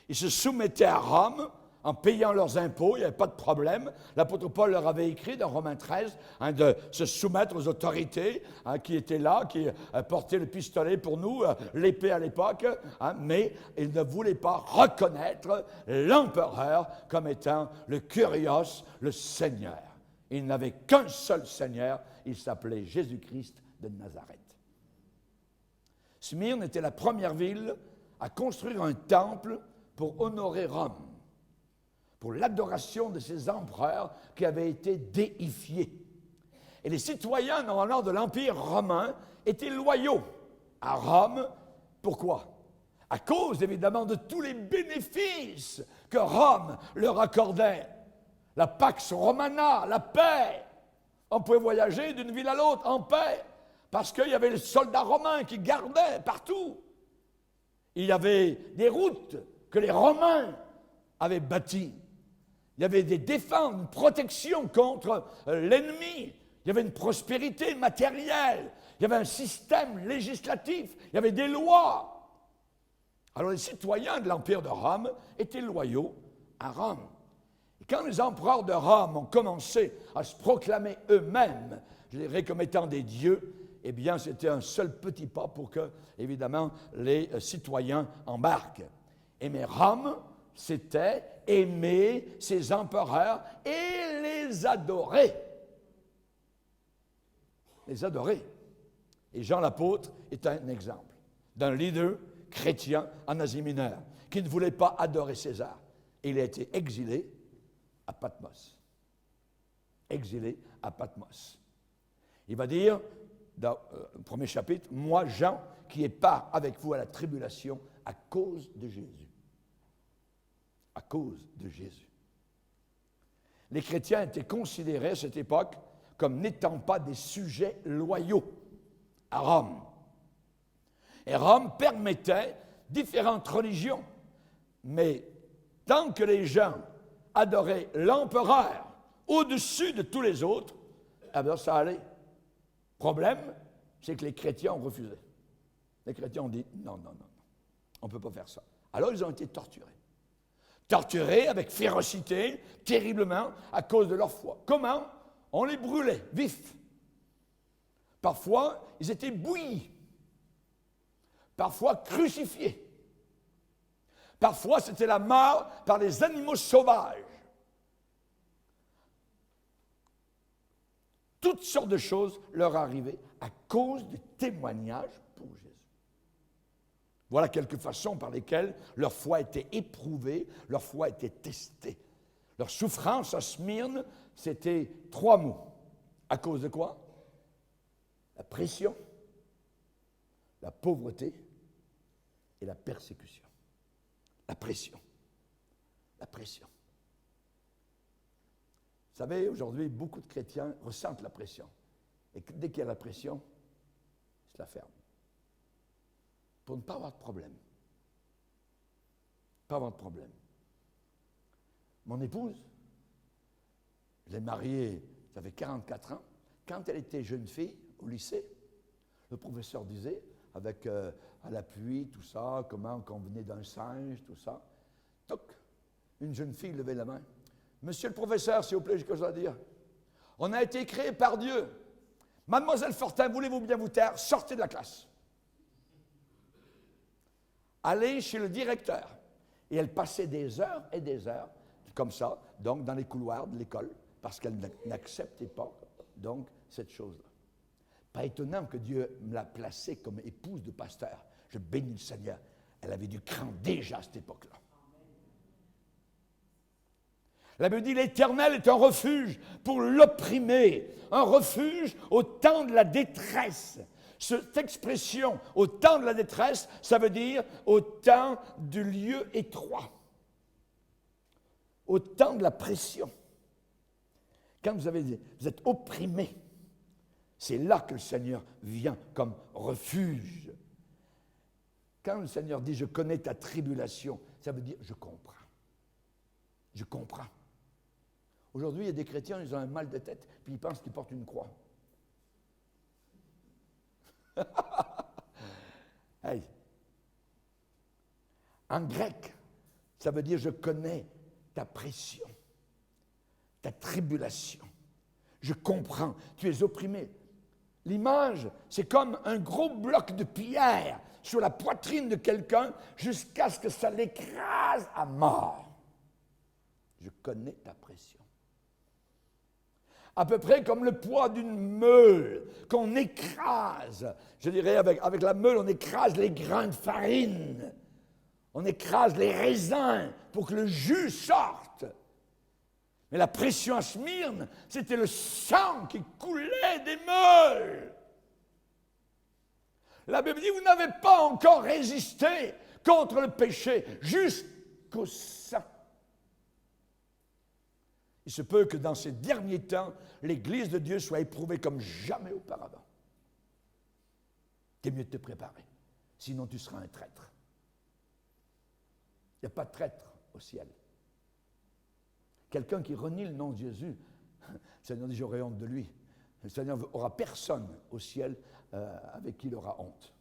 Ils se soumettaient à Rome en payant leurs impôts, il n'y avait pas de problème. L'apôtre Paul leur avait écrit dans Romains 13 de se soumettre aux autorités qui étaient là, qui portaient le pistolet pour nous, l'épée à l'époque, mais ils ne voulaient pas reconnaître l'empereur comme étant le Kyrios, le Seigneur. Il n'avait qu'un seul Seigneur, il s'appelait Jésus-Christ de Nazareth. Smyrne était la première ville à construire un temple pour honorer Rome, pour l'adoration de ces empereurs qui avaient été déifiés. Et les citoyens, normalement, de l'Empire romain étaient loyaux à Rome. Pourquoi? À cause, évidemment, de tous les bénéfices que Rome leur accordait. La Pax Romana, la paix. On pouvait voyager d'une ville à l'autre en paix, parce qu'il y avait les soldats romains qui gardaient partout. Il y avait des routes que les Romains avaient bâties. Il y avait des défenses, une protection contre l'ennemi. Il y avait une prospérité matérielle. Il y avait un système législatif. Il y avait des lois. Alors les citoyens de l'Empire de Rome étaient loyaux à Rome. Et quand les empereurs de Rome ont commencé à se proclamer eux-mêmes, je dirais comme étant des dieux, eh bien c'était un seul petit pas pour que, évidemment, les citoyens embarquent. Et mais Rome, c'était aimer ses empereurs et les adorer. Les adorer. Et Jean l'apôtre est un exemple d'un leader chrétien en Asie mineure qui ne voulait pas adorer César. Il a été exilé à Patmos. Exilé à Patmos. Il va dire, dans le premier chapitre, « Moi, Jean, qui ai part avec vous à la tribulation à cause de Jésus. » à cause de Jésus. Les chrétiens étaient considérés à cette époque comme n'étant pas des sujets loyaux à Rome. Et Rome permettait différentes religions, mais tant que les gens adoraient l'empereur au-dessus de tous les autres, eh bien ça allait. Problème, c'est que les chrétiens ont refusé. Les chrétiens ont dit non, on ne peut pas faire ça. Alors ils ont été torturés. Torturés avec férocité, terriblement, à cause de leur foi. Comment? On les brûlait vifs. Parfois, ils étaient bouillis. Parfois, crucifiés. Parfois, c'était la mort par les animaux sauvages. Toutes sortes de choses leur arrivaient à cause du témoignage pour Jésus. Voilà quelques façons par lesquelles leur foi était éprouvée, leur foi était testée. Leur souffrance à Smyrne, c'était 3 mots. À cause de quoi? La pression, la pauvreté et la persécution. La pression. La pression. Vous savez, aujourd'hui, beaucoup de chrétiens ressentent la pression. Et dès qu'il y a la pression, ils se la ferment. Pour ne pas avoir de problème. Pas avoir de problème. Mon épouse, je l'ai mariée, ça fait 44 ans. Quand elle était jeune fille, au lycée, le professeur disait, avec à la pluie, tout ça, comment qu'on venait d'un singe, tout ça. Toc, une jeune fille levait la main. Monsieur le professeur, s'il vous plaît, j'ai quelque chose à dire. On a été créé par Dieu. Mademoiselle Fortin, voulez-vous bien vous taire? Sortez de la classe. Allez chez le directeur. Et elle passait des heures et des heures, comme ça, donc dans les couloirs de l'école, parce qu'elle n'acceptait pas, donc, cette chose-là. Pas étonnant que Dieu me l'a placée comme épouse de pasteur. Je bénis le Seigneur. Elle avait du cran déjà à cette époque-là. La Bible dit, l'Éternel est un refuge pour l'opprimé, un refuge au temps de la détresse. Cette expression, au temps de la détresse, ça veut dire au temps du lieu étroit, au temps de la pression. Quand vous êtes opprimé, c'est là que le Seigneur vient comme refuge. Quand le Seigneur dit « je connais ta tribulation », ça veut dire « je comprends ». Je comprends. Aujourd'hui, il y a des chrétiens, ils ont un mal de tête, puis ils pensent qu'ils portent une croix. Hey. En grec, ça veut dire « je connais ta pression, ta tribulation. Je comprends, tu es opprimé. » L'image, c'est comme un gros bloc de pierre sur la poitrine de quelqu'un jusqu'à ce que ça l'écrase à mort. Je connais ta pression. À peu près comme le poids d'une meule qu'on écrase. Je dirais, avec la meule, on écrase les grains de farine. On écrase les raisins pour que le jus sorte. Mais la pression à Smyrne, c'était le sang qui coulait des meules. La Bible dit, vous n'avez pas encore résisté contre le péché jusqu'au sang. Il se peut que dans ces derniers temps, l'Église de Dieu soit éprouvée comme jamais auparavant. C'est mieux de te préparer, sinon tu seras un traître. Il n'y a pas de traître au ciel. Quelqu'un qui renie le nom de Jésus, le Seigneur dit, j'aurai honte de lui. Le Seigneur n'aura personne au ciel avec qui il aura honte.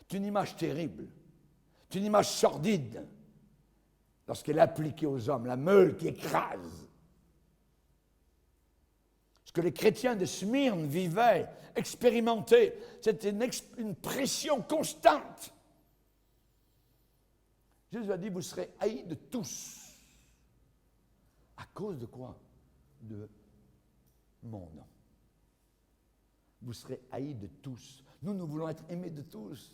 C'est une image terrible, c'est une image sordide lorsqu'elle est appliquée aux hommes, la meule qui écrase. Ce que les chrétiens de Smyrne vivaient, expérimentaient, c'était une pression constante. Jésus a dit, vous serez haïs de tous. À cause de quoi? De mon nom. Vous serez haïs de tous. Nous voulons être aimés de tous.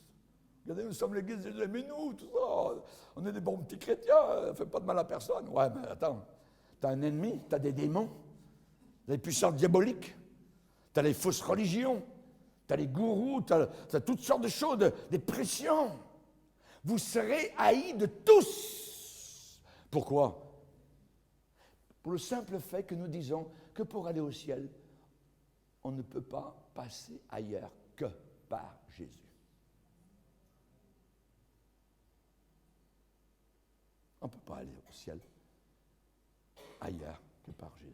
Regardez, nous sommes l'Église de Jésus, aimez-nous, tout ça. On est des bons petits chrétiens, ça ne fait pas de mal à personne. Ouais, mais attends, tu as un ennemi, tu as des démons, tu as des puissances diaboliques, tu as les fausses religions, tu as les gourous, tu as toutes sortes de choses, des pressions. Vous serez haïs de tous. Pourquoi? Pour le simple fait que nous disons que pour aller au ciel, on ne peut pas passer ailleurs que par Jésus. On ne peut pas aller au ciel ailleurs que par Jésus.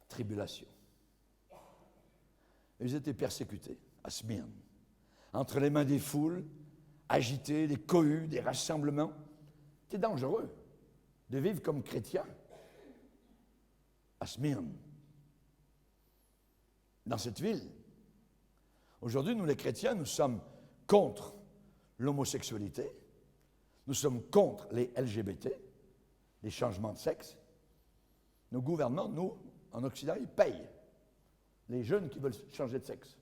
Tribulation. Ils étaient persécutés à Smyrne, entre les mains des foules, agités, des cohues, des rassemblements. C'était dangereux de vivre comme chrétien à Smyrne, dans cette ville. Aujourd'hui, nous les chrétiens, nous sommes contre l'homosexualité, nous sommes contre les LGBT, les changements de sexe. Nos gouvernements, nous, en Occident, ils payent les jeunes qui veulent changer de sexe.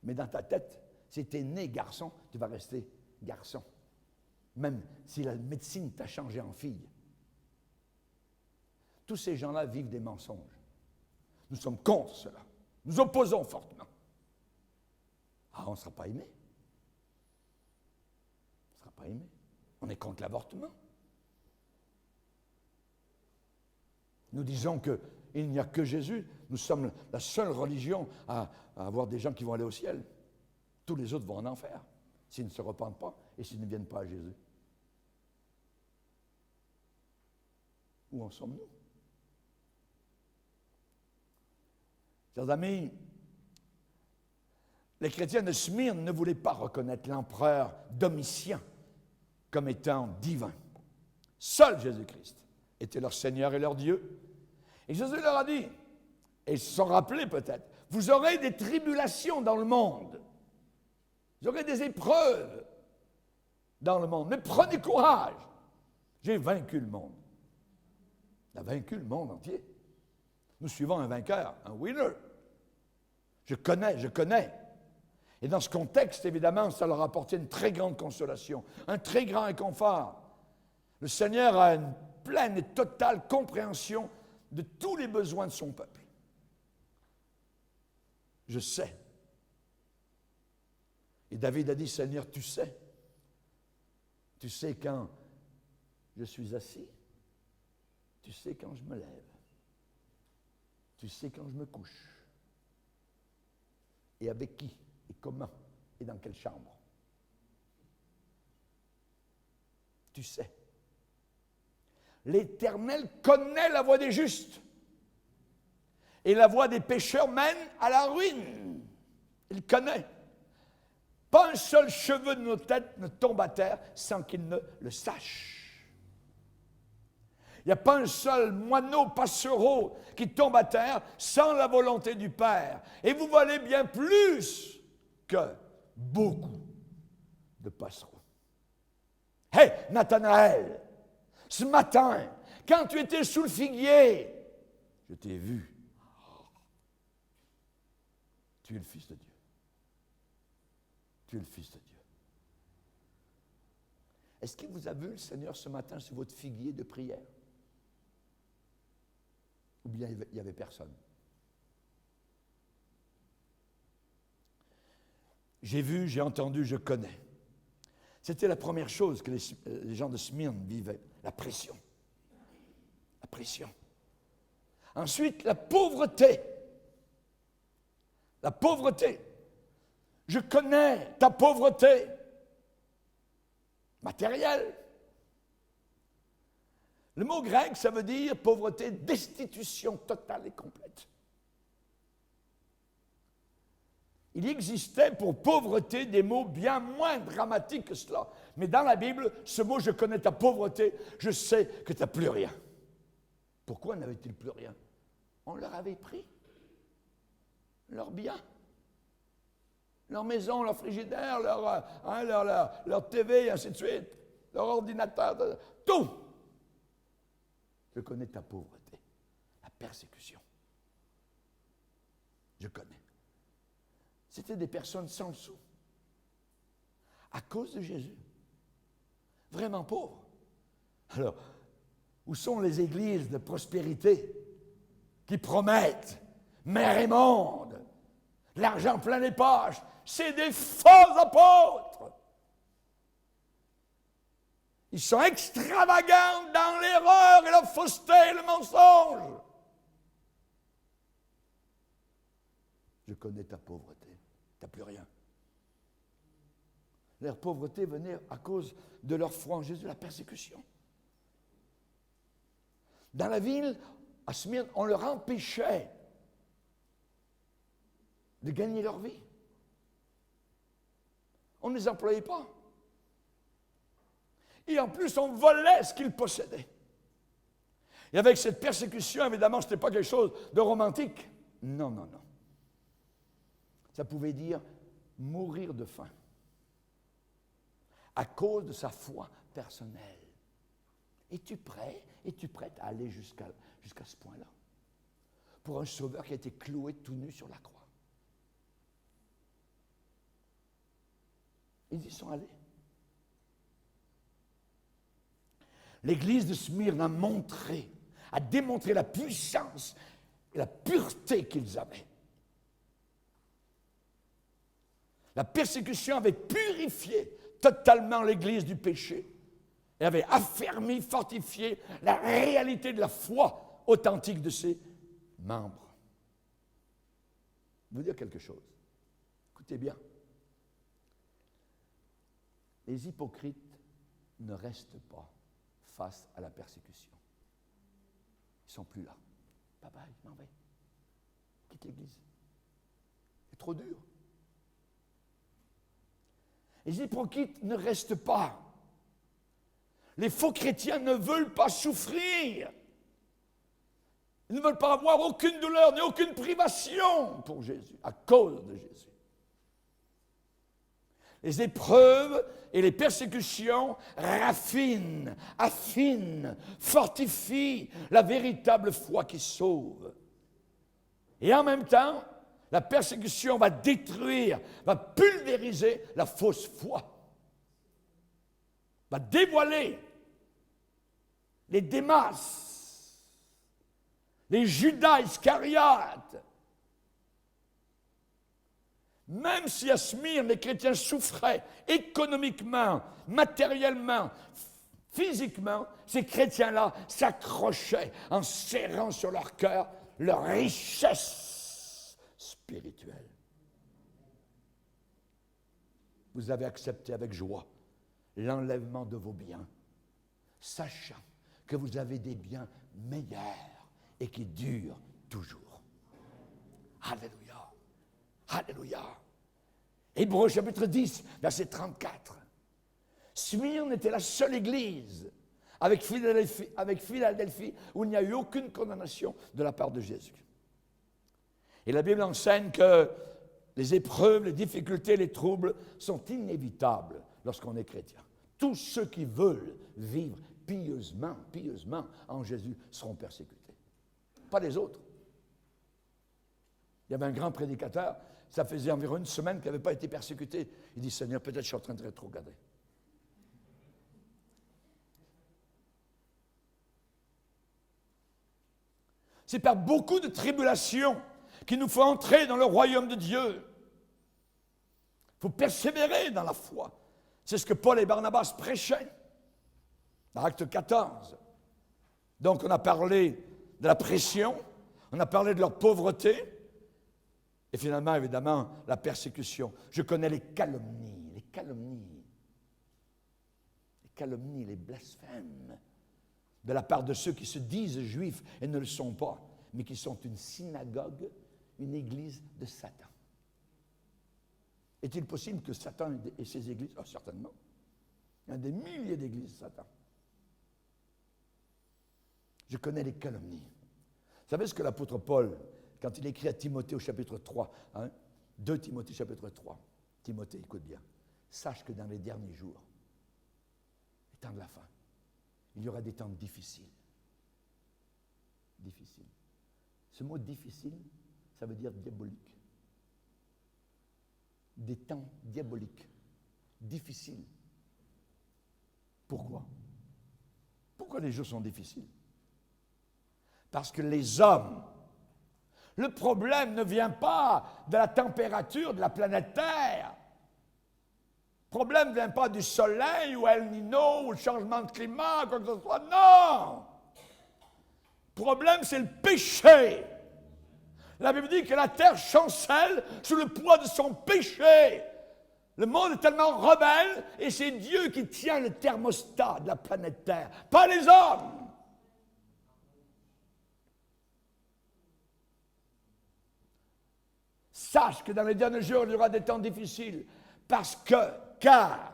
Mais dans ta tête, si tu es né garçon, tu vas rester garçon. Même si la médecine t'a changé en fille. Tous ces gens-là vivent des mensonges. Nous sommes contre cela. Nous opposons fortement. Ah, on ne sera pas aimé. On ne sera pas aimé. On est contre l'avortement. Nous disons qu'il n'y a que Jésus. Nous sommes la seule religion à avoir des gens qui vont aller au ciel. Tous les autres vont en enfer s'ils ne se repentent pas et s'ils ne viennent pas à Jésus. Où en sommes-nous? Chers amis, les chrétiens de Smyrne ne voulaient pas reconnaître l'empereur Domitien comme étant divin. Seul Jésus-Christ était leur Seigneur et leur Dieu. Et Jésus leur a dit, et ils se sont rappelés peut-être, vous aurez des tribulations dans le monde. Vous aurez des épreuves dans le monde. Mais prenez courage. J'ai vaincu le monde. Il a vaincu le monde entier. Nous suivons un vainqueur, un winner. Je connais. Et dans ce contexte, évidemment, ça leur a apporté une très grande consolation, un très grand réconfort. Le Seigneur a une pleine et totale compréhension de tous les besoins de son peuple. Je sais. Et David a dit, Seigneur, tu sais quand je suis assis, tu sais quand je me lève, tu sais quand je me couche, et avec qui, et comment, et dans quelle chambre. Tu sais. L'Éternel connaît la voie des justes, et la voie des pécheurs mène à la ruine. Il connaît. Pas un seul cheveu de nos têtes ne tombe à terre sans qu'il ne le sache. Il n'y a pas un seul moineau passereau qui tombe à terre sans la volonté du Père. Et vous valez bien plus que beaucoup de passereaux. Hé, Nathanaël, ce matin, quand tu étais sous le figuier, je t'ai vu. Tu es le Fils de Dieu. Tu es le Fils de Dieu. Est-ce qu'il vous a vu, le Seigneur, ce matin, sur votre figuier de prière? Ou bien il n'y avait personne? J'ai vu, j'ai entendu, je connais. C'était la première chose que les gens de Smyrne vivaient, la pression. La pression. Ensuite, la pauvreté. La pauvreté. Je connais ta pauvreté matérielle. Le mot grec, ça veut dire pauvreté, destitution totale et complète. Il existait pour pauvreté des mots bien moins dramatiques que cela. Mais dans la Bible, ce mot « je connais ta pauvreté », je sais que tu n'as plus rien. Pourquoi n'avait-il plus rien? On leur avait pris leurs biens. Leur maison, leur frigidaire, leur TV, et ainsi de suite, leur ordinateur, tout. Je connais ta pauvreté, la persécution. Je connais. C'était des personnes sans sou. À cause de Jésus. Vraiment pauvres. Alors, où sont les églises de prospérité qui promettent mer et monde, l'argent plein les poches. C'est des faux apôtres. Ils sont extravagants dans l'erreur et la fausseté et le mensonge. Je connais ta pauvreté. Tu n'as plus rien. Leur pauvreté venait à cause de leur foi en Jésus, la persécution. Dans la ville, à Smyrne, on leur empêchait de gagner leur vie. On ne les employait pas. Et en plus, on volait ce qu'ils possédaient. Et avec cette persécution, évidemment, ce n'était pas quelque chose de romantique. Non, non, non. Ça pouvait dire mourir de faim à cause de sa foi personnelle. Es-tu prêt? Es-tu prête à aller jusqu'à ce point-là? Pour un sauveur qui a été cloué tout nu sur la croix. Ils y sont allés. L'Église de Smyrne a démontré la puissance et la pureté qu'ils avaient. La persécution avait purifié totalement l'Église du péché et avait affermi, fortifié la réalité de la foi authentique de ses membres. Je vais vous dire quelque chose. Écoutez bien. Les hypocrites ne restent pas face à la persécution. Ils ne sont plus là. Bye bye, je m'en vais. Quitte l'Église. C'est trop dur. Les hypocrites ne restent pas. Les faux chrétiens ne veulent pas souffrir. Ils ne veulent pas avoir aucune douleur ni aucune privation pour Jésus, à cause de Jésus. Les épreuves et les persécutions raffinent, affinent, fortifient la véritable foi qui sauve. Et en même temps, la persécution va détruire, va pulvériser la fausse foi, va dévoiler les Démas, les Judas Iscariotes. Même si à Smyrne, les chrétiens souffraient économiquement, matériellement, physiquement, ces chrétiens-là s'accrochaient en serrant sur leur cœur leur richesse spirituelle. Vous avez accepté avec joie l'enlèvement de vos biens, sachant que vous avez des biens meilleurs et qui durent toujours. Alléluia. Alléluia. Hébreux chapitre 10, verset 34. Smyrne était la seule église avec Philadelphie où il n'y a eu aucune condamnation de la part de Jésus. Et la Bible enseigne que les épreuves, les difficultés, les troubles sont inévitables lorsqu'on est chrétien. Tous ceux qui veulent vivre pieusement en Jésus seront persécutés. Pas les autres. Il y avait un grand prédicateur, ça faisait environ une semaine qu'il n'avait pas été persécuté. Il dit, Seigneur, peut-être je suis en train de rétrograder. C'est par beaucoup de tribulations qu'il nous faut entrer dans le royaume de Dieu. Il faut persévérer dans la foi. C'est ce que Paul et Barnabas prêchaient dans Acte 14. Donc on a parlé de la pression, on a parlé de leur pauvreté, et finalement, évidemment, la persécution. Je connais les calomnies, les blasphèmes de la part de ceux qui se disent juifs et ne le sont pas, mais qui sont une synagogue, une église de Satan. Est-il possible que Satan ait ses églises? Ah, certainement. Il y a des milliers d'églises de Satan. Je connais les calomnies. Vous savez ce que l'apôtre Paul, quand il écrit à Timothée au chapitre 3, 2 Timothée chapitre 3, Timothée, écoute bien, sache que dans les derniers jours, les temps de la fin, il y aura des temps difficiles. Difficiles. Ce mot difficile, ça veut dire diabolique. Des temps diaboliques, difficiles. Pourquoi? Pourquoi les jours sont difficiles? Parce que les hommes Le problème ne vient pas de la température de la planète Terre. Le problème ne vient pas du soleil ou El Nino ou le changement de climat, quoi que ce soit. Non! Le problème, c'est le péché. La Bible dit que la terre chancelle sous le poids de son péché. Le monde est tellement rebelle et c'est Dieu qui tient le thermostat de la planète Terre, pas les hommes. Sache que dans les derniers jours, il y aura des temps difficiles car,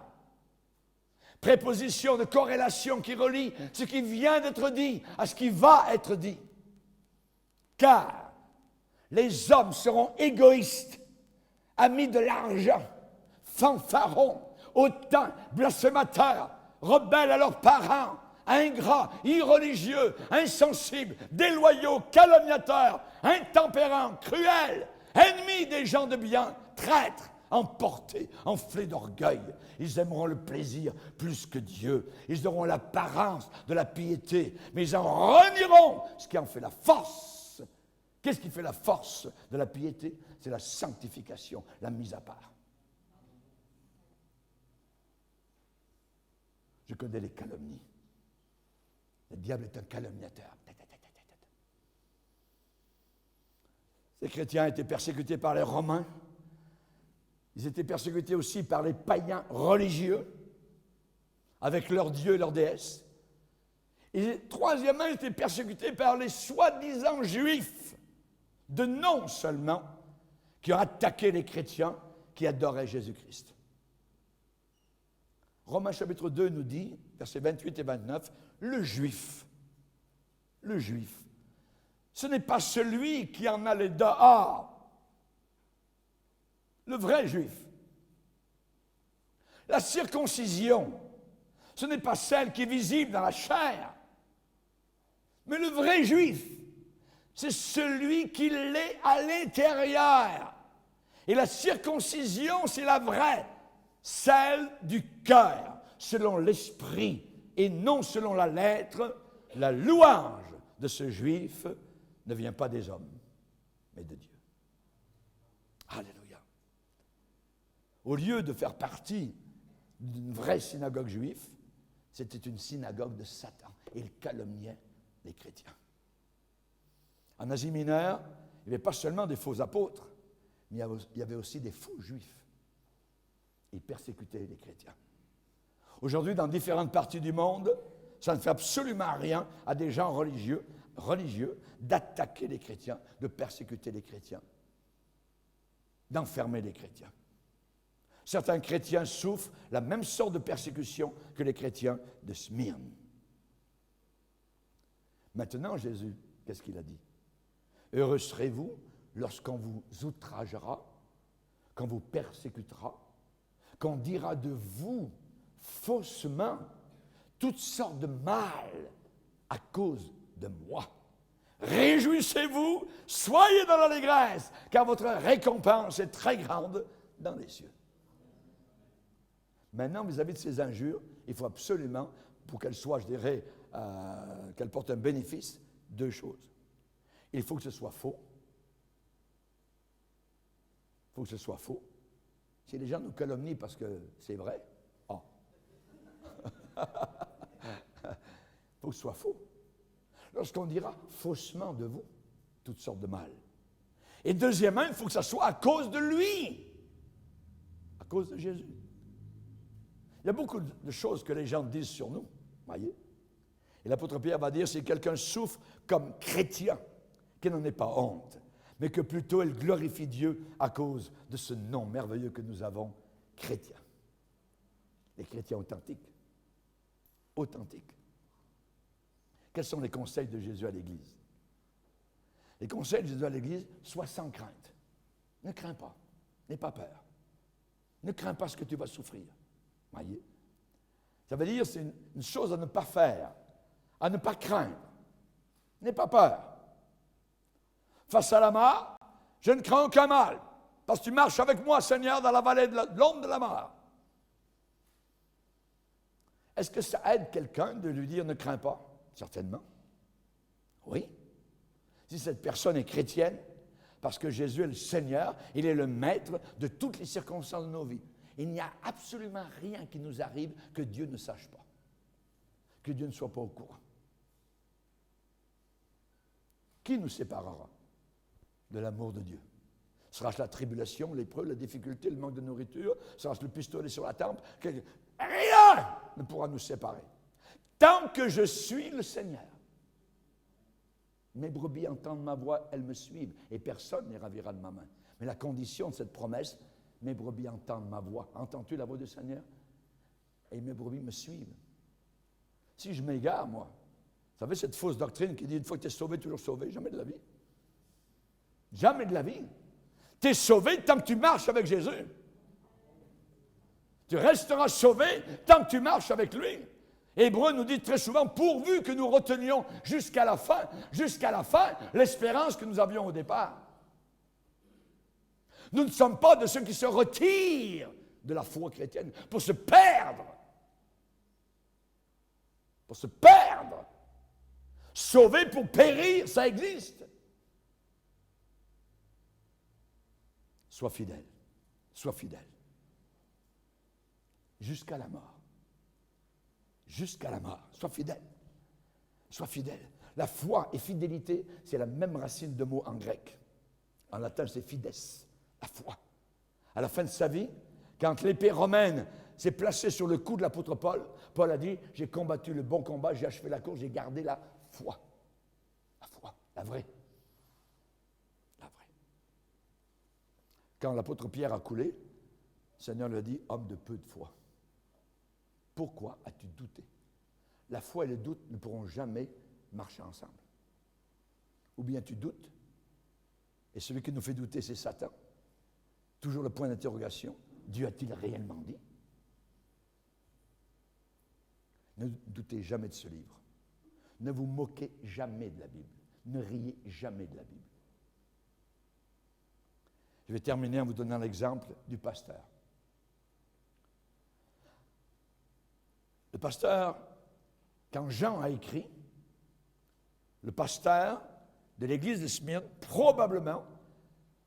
préposition de corrélation qui relie ce qui vient d'être dit à ce qui va être dit. Car les hommes seront égoïstes, amis de l'argent, fanfarons, hautains, blasphémateurs, rebelles à leurs parents, ingrats, irreligieux, insensibles, déloyaux, calomniateurs, intempérants, cruels, ennemis des gens de bien, traîtres, emportés, enflés d'orgueil. Ils aimeront le plaisir plus que Dieu. Ils auront l'apparence de la piété, mais ils en renieront ce qui en fait la force. Qu'est-ce qui fait la force de la piété? C'est la sanctification, la mise à part. Je connais les calomnies. Le diable est un calomniateur. Ces chrétiens étaient persécutés par les Romains. Ils étaient persécutés aussi par les païens religieux, avec leurs dieux et leurs déesses. Et troisièmement, ils étaient persécutés par les soi-disant juifs, de nom seulement, qui ont attaqué les chrétiens qui adoraient Jésus-Christ. Romains chapitre 2 nous dit, versets 28 et 29, le juif, ce n'est pas celui qui en a les dehors, le vrai juif. La circoncision, ce n'est pas celle qui est visible dans la chair, mais le vrai juif, c'est celui qui l'est à l'intérieur. Et la circoncision, c'est la vraie, celle du cœur, selon l'esprit et non selon la lettre. La louange de ce juif ne vient pas des hommes, mais de Dieu. Alléluia. Au lieu de faire partie d'une vraie synagogue juive, c'était une synagogue de Satan. Et il calomniait les chrétiens. En Asie mineure, il n'y avait pas seulement des faux apôtres, mais il y avait aussi des faux juifs. Ils persécutaient les chrétiens. Aujourd'hui, dans différentes parties du monde, ça ne fait absolument rien à des gens religieux d'attaquer les chrétiens, de persécuter les chrétiens, d'enfermer les chrétiens. Certains chrétiens souffrent la même sorte de persécution que les chrétiens de Smyrne. Maintenant, Jésus, qu'est-ce qu'il a dit? Heureux serez-vous lorsqu'on vous outragera, qu'on vous persécutera, qu'on dira de vous faussement toutes sortes de mal à cause de moi. Réjouissez-vous, soyez dans l'allégresse, car votre récompense est très grande dans les cieux. Maintenant, vis-à-vis de ces injures, il faut absolument, pour qu'elles soient, je dirais, qu'elles portent un bénéfice, deux choses. Il faut que ce soit faux. Il faut que ce soit faux. Si les gens nous calomnient parce que c'est vrai, il faut que ce soit faux. Lorsqu'on dira faussement de vous, toutes sortes de mal. Et deuxièmement, il faut que ce soit à cause de lui, à cause de Jésus. Il y a beaucoup de choses que les gens disent sur nous, voyez. Et l'apôtre Pierre va dire, si quelqu'un souffre comme chrétien, qu'il n'en ait pas honte, mais que plutôt il glorifie Dieu à cause de ce nom merveilleux que nous avons, chrétien. Les chrétiens authentiques. Authentiques. Quels sont les conseils de Jésus à l'Église? Les conseils de Jésus à l'Église, sois sans crainte. Ne crains pas. N'aie pas peur. Ne crains pas ce que tu vas souffrir. Voyez? Ça veut dire, c'est une chose à ne pas faire, à ne pas craindre. N'aie pas peur. Face à la mort, je ne crains aucun mal, parce que tu marches avec moi, Seigneur, dans la vallée de l'ombre de la mort. Est-ce que ça aide quelqu'un de lui dire ne crains pas? Certainement. Oui. Si cette personne est chrétienne, Parce que Jésus est le Seigneur, il est le maître de toutes les circonstances de nos vies. Il n'y a absolument rien qui nous arrive que Dieu ne sache pas, que Dieu ne soit pas au courant. Qui nous séparera de l'amour de Dieu? Sera-ce la tribulation, l'épreuve, la difficulté, le manque de nourriture? Sera-ce le pistolet sur la tempe? Rien ne pourra nous séparer. Tant que je suis le Seigneur, mes brebis entendent ma voix, elles me suivent, et personne ne les ravira de ma main. Mais la condition de cette promesse, mes brebis entendent ma voix. Entends-tu la voix du Seigneur? Et mes brebis me suivent. Si je m'égare, moi, vous savez, cette fausse doctrine qui dit une fois que tu es sauvé, toujours sauvé, jamais de la vie. Jamais de la vie. Tu es sauvé tant que tu marches avec Jésus. Tu resteras sauvé tant que tu marches avec lui. Hébreu nous dit très souvent, pourvu que nous retenions jusqu'à la fin, l'espérance que nous avions au départ. Nous ne sommes pas de ceux qui se retirent de la foi chrétienne pour se perdre. Pour se perdre. Sauver pour périr, ça existe. Sois fidèle. Sois fidèle. Jusqu'à la mort. Jusqu'à la mort. Sois fidèle. Sois fidèle. La foi et fidélité, c'est la même racine de mots en grec. En latin, c'est fides, la foi. À la fin de sa vie, quand l'épée romaine s'est placée sur le cou de l'apôtre Paul, Paul a dit, j'ai combattu le bon combat, j'ai achevé la course, j'ai gardé la foi. La foi, la vraie. La vraie. Quand l'apôtre Pierre a coulé, le Seigneur lui a dit, homme de peu de foi. Pourquoi as-tu douté? La foi et le doute ne pourront jamais marcher ensemble. Ou bien tu doutes, et celui qui nous fait douter, c'est Satan. Toujours le point d'interrogation. Dieu a-t-il réellement dit? Ne doutez jamais de ce livre. Ne vous moquez jamais de la Bible. Ne riez jamais de la Bible. Je vais terminer en vous donnant l'exemple du pasteur. Le pasteur, quand Jean a écrit, le pasteur de l'église de Smyrne, probablement,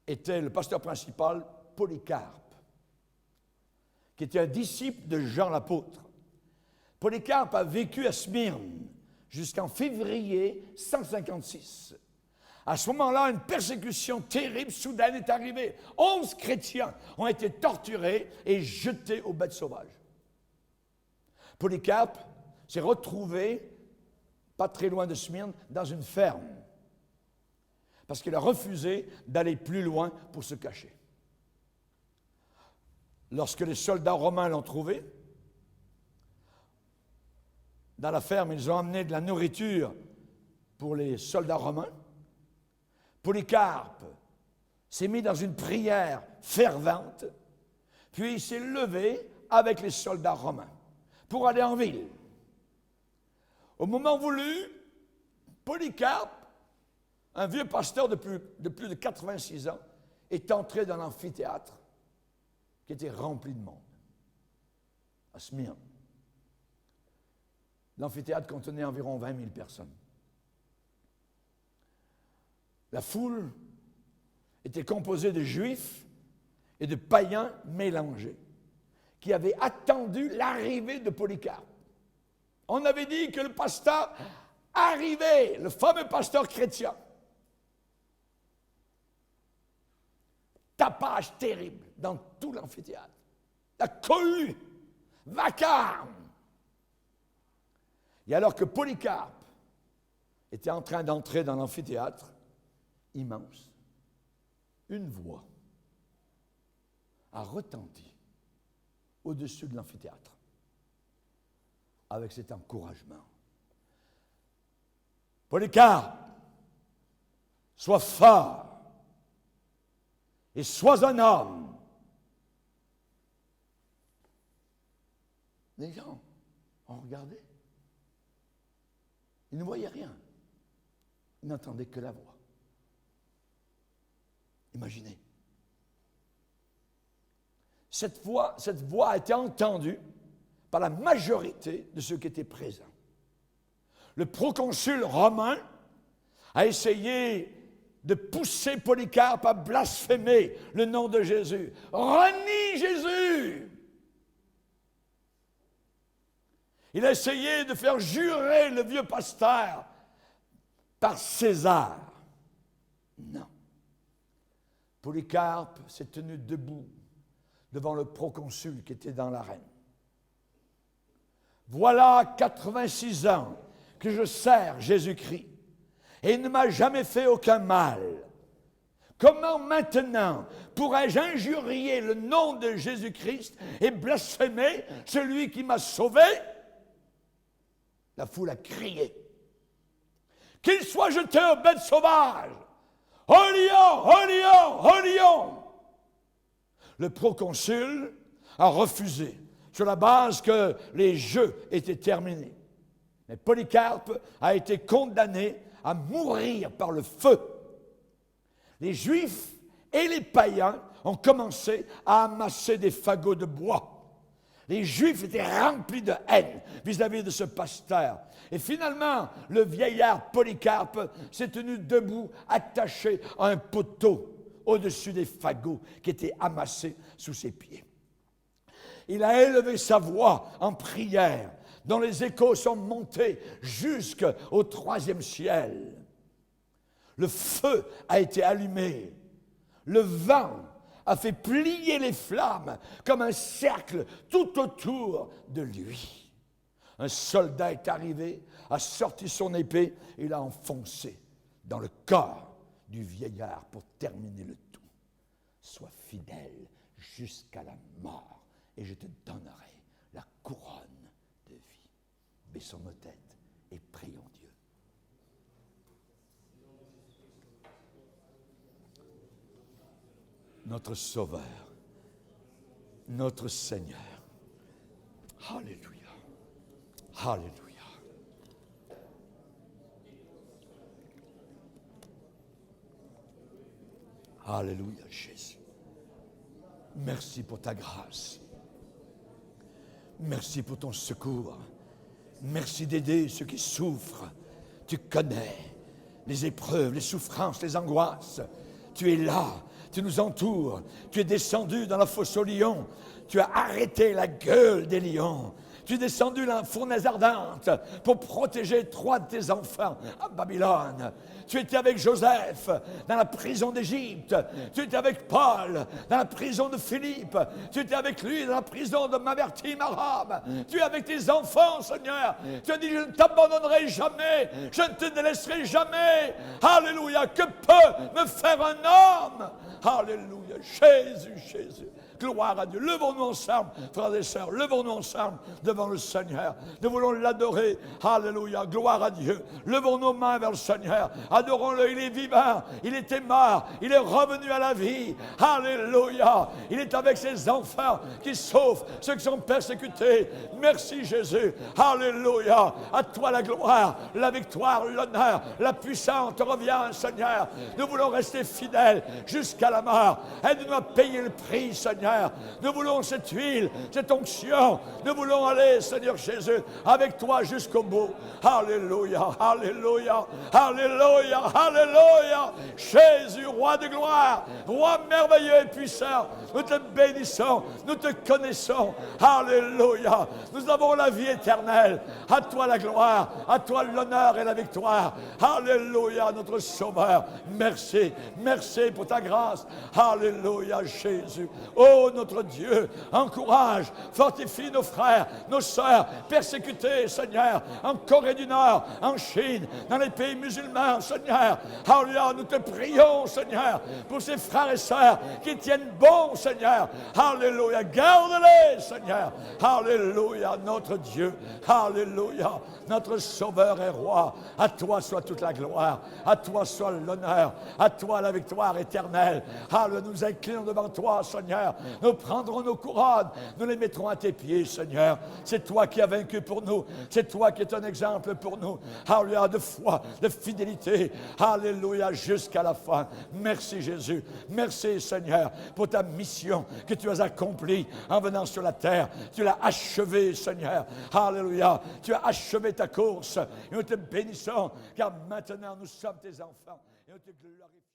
était le pasteur principal Polycarpe, qui était un disciple de Jean l'apôtre. Polycarpe a vécu à Smyrne jusqu'en février 156. À ce moment-là, une persécution terrible, soudaine, est arrivée. 11 chrétiens ont été torturés et jetés aux bêtes sauvages. Polycarpe s'est retrouvé, pas très loin de Smyrne, dans une ferme, parce qu'il a refusé d'aller plus loin pour se cacher. Lorsque les soldats romains l'ont trouvé, dans la ferme, ils ont amené de la nourriture pour les soldats romains. Polycarpe s'est mis dans une prière fervente, puis il s'est levé avec les soldats romains pour aller en ville. Au moment voulu, Polycarpe, un vieux pasteur de plus de 86 ans, est entré dans l'amphithéâtre qui était rempli de monde, à Smyrne. L'amphithéâtre contenait environ 20 000 personnes. La foule était composée de juifs et de païens mélangés qui avaient attendu l'arrivée de Polycarpe. On avait dit que le pasteur arrivait, le fameux pasteur chrétien. Tapage terrible dans tout l'amphithéâtre. La cohue, vacarme. Et alors que Polycarpe était en train d'entrer dans l'amphithéâtre, immense, une voix a retenti au-dessus de l'amphithéâtre avec cet encouragement. Polycarpe, sois fort et sois un homme. Les gens ont regardé. Ils ne voyaient rien. Ils n'entendaient que la voix. Imaginez. Cette voix a été entendue par la majorité de ceux qui étaient présents. Le proconsul romain a essayé de pousser Polycarpe à blasphémer le nom de Jésus. Renie Jésus. Il a essayé de faire jurer le vieux pasteur par César. Non. Polycarpe s'est tenu debout devant le proconsul qui était dans l'arène. Voilà 86 ans que je sers Jésus-Christ et il ne m'a jamais fait aucun mal. Comment maintenant pourrais-je injurier le nom de Jésus-Christ et blasphémer celui qui m'a sauvé? La foule a crié. Qu'il soit jeté aux bêtes sauvages. Au lion, au lion, au lion. Le proconsul a refusé sur la base que les jeux étaient terminés. Mais Polycarpe a été condamné à mourir par le feu. Les Juifs et les païens ont commencé à amasser des fagots de bois. Les Juifs étaient remplis de haine vis-à-vis de ce pasteur. Et finalement, le vieillard Polycarpe s'est tenu debout, attaché à un poteau au-dessus des fagots qui étaient amassés sous ses pieds. Il a élevé sa voix en prière, dont les échos sont montés jusqu'au 3e ciel. Le feu a été allumé. Le vent a fait plier les flammes comme un cercle tout autour de lui. Un soldat est arrivé, a sorti son épée et l'a enfoncé dans le corps du vieillard pour terminer le tout. Sois fidèle jusqu'à la mort et je te donnerai la couronne de vie. Baissons nos têtes et prions Dieu. Notre Sauveur, notre Seigneur. Alléluia. Alléluia. Alléluia, Jésus. Merci pour ta grâce. Merci pour ton secours. Merci d'aider ceux qui souffrent. Tu connais les épreuves, les souffrances, les angoisses. Tu es là. Tu nous entoures. Tu es descendu dans la fosse aux lions. Tu as arrêté la gueule des lions. Tu es descendu dans la fournaise ardente pour protéger 3 de tes enfants à Babylone. Tu étais avec Joseph dans la prison d'Égypte. Tu étais avec Paul dans la prison de Philippe. Tu étais avec lui dans la prison de Mamertim arabe. Tu es avec tes enfants, Seigneur. Tu as dit, je ne t'abandonnerai jamais. Je ne te délaisserai jamais. Alléluia. Que peut me faire un homme? Alléluia. Jésus, Jésus. Gloire à Dieu. Levons-nous ensemble, frères et sœurs. Levons-nous ensemble devant le Seigneur. Nous voulons l'adorer. Alléluia. Gloire à Dieu. Levons nos mains vers le Seigneur. Adorons-le. Il est vivant. Il était mort. Il est revenu à la vie. Alléluia. Il est avec ses enfants qui sauvent ceux qui sont persécutés. Merci Jésus. Alléluia. À toi la gloire, la victoire, l'honneur, la puissance te revient, Seigneur. Nous voulons rester fidèles jusqu'à la mort. Aide-nous à payer le prix, Seigneur. Nous voulons cette huile, cette onction. Nous voulons aller, Seigneur Jésus, avec toi jusqu'au bout. Alléluia, alléluia, alléluia, alléluia. Jésus, roi de gloire, roi merveilleux et puissant, nous te bénissons, nous te connaissons. Alléluia. Nous avons la vie éternelle. À toi la gloire, à toi l'honneur et la victoire. Alléluia, notre Sauveur. Merci, merci pour ta grâce. Alléluia, Jésus. Oh, notre Dieu, encourage, fortifie nos frères, nos sœurs, persécutés, Seigneur, en Corée du Nord, en Chine, dans les pays musulmans, Seigneur. Alléluia, nous te prions, Seigneur, pour ces frères et sœurs qui tiennent bon, Seigneur. Alléluia, garde-les, Seigneur. Alléluia, notre Dieu. Alléluia, notre Sauveur et Roi. À toi soit toute la gloire, à toi soit l'honneur, à toi la victoire éternelle. Alléluia, nous inclinons devant toi, Seigneur. Nous prendrons nos couronnes, nous les mettrons à tes pieds, Seigneur. C'est toi qui as vaincu pour nous. C'est toi qui es un exemple pour nous. Alléluia, de foi, de fidélité. Alléluia, jusqu'à la fin. Merci Jésus. Merci Seigneur pour ta mission que tu as accomplie en venant sur la terre. Tu l'as achevée, Seigneur. Alléluia. Tu as achevé ta course. Et nous te bénissons car maintenant nous sommes tes enfants. Et nous te glorifions.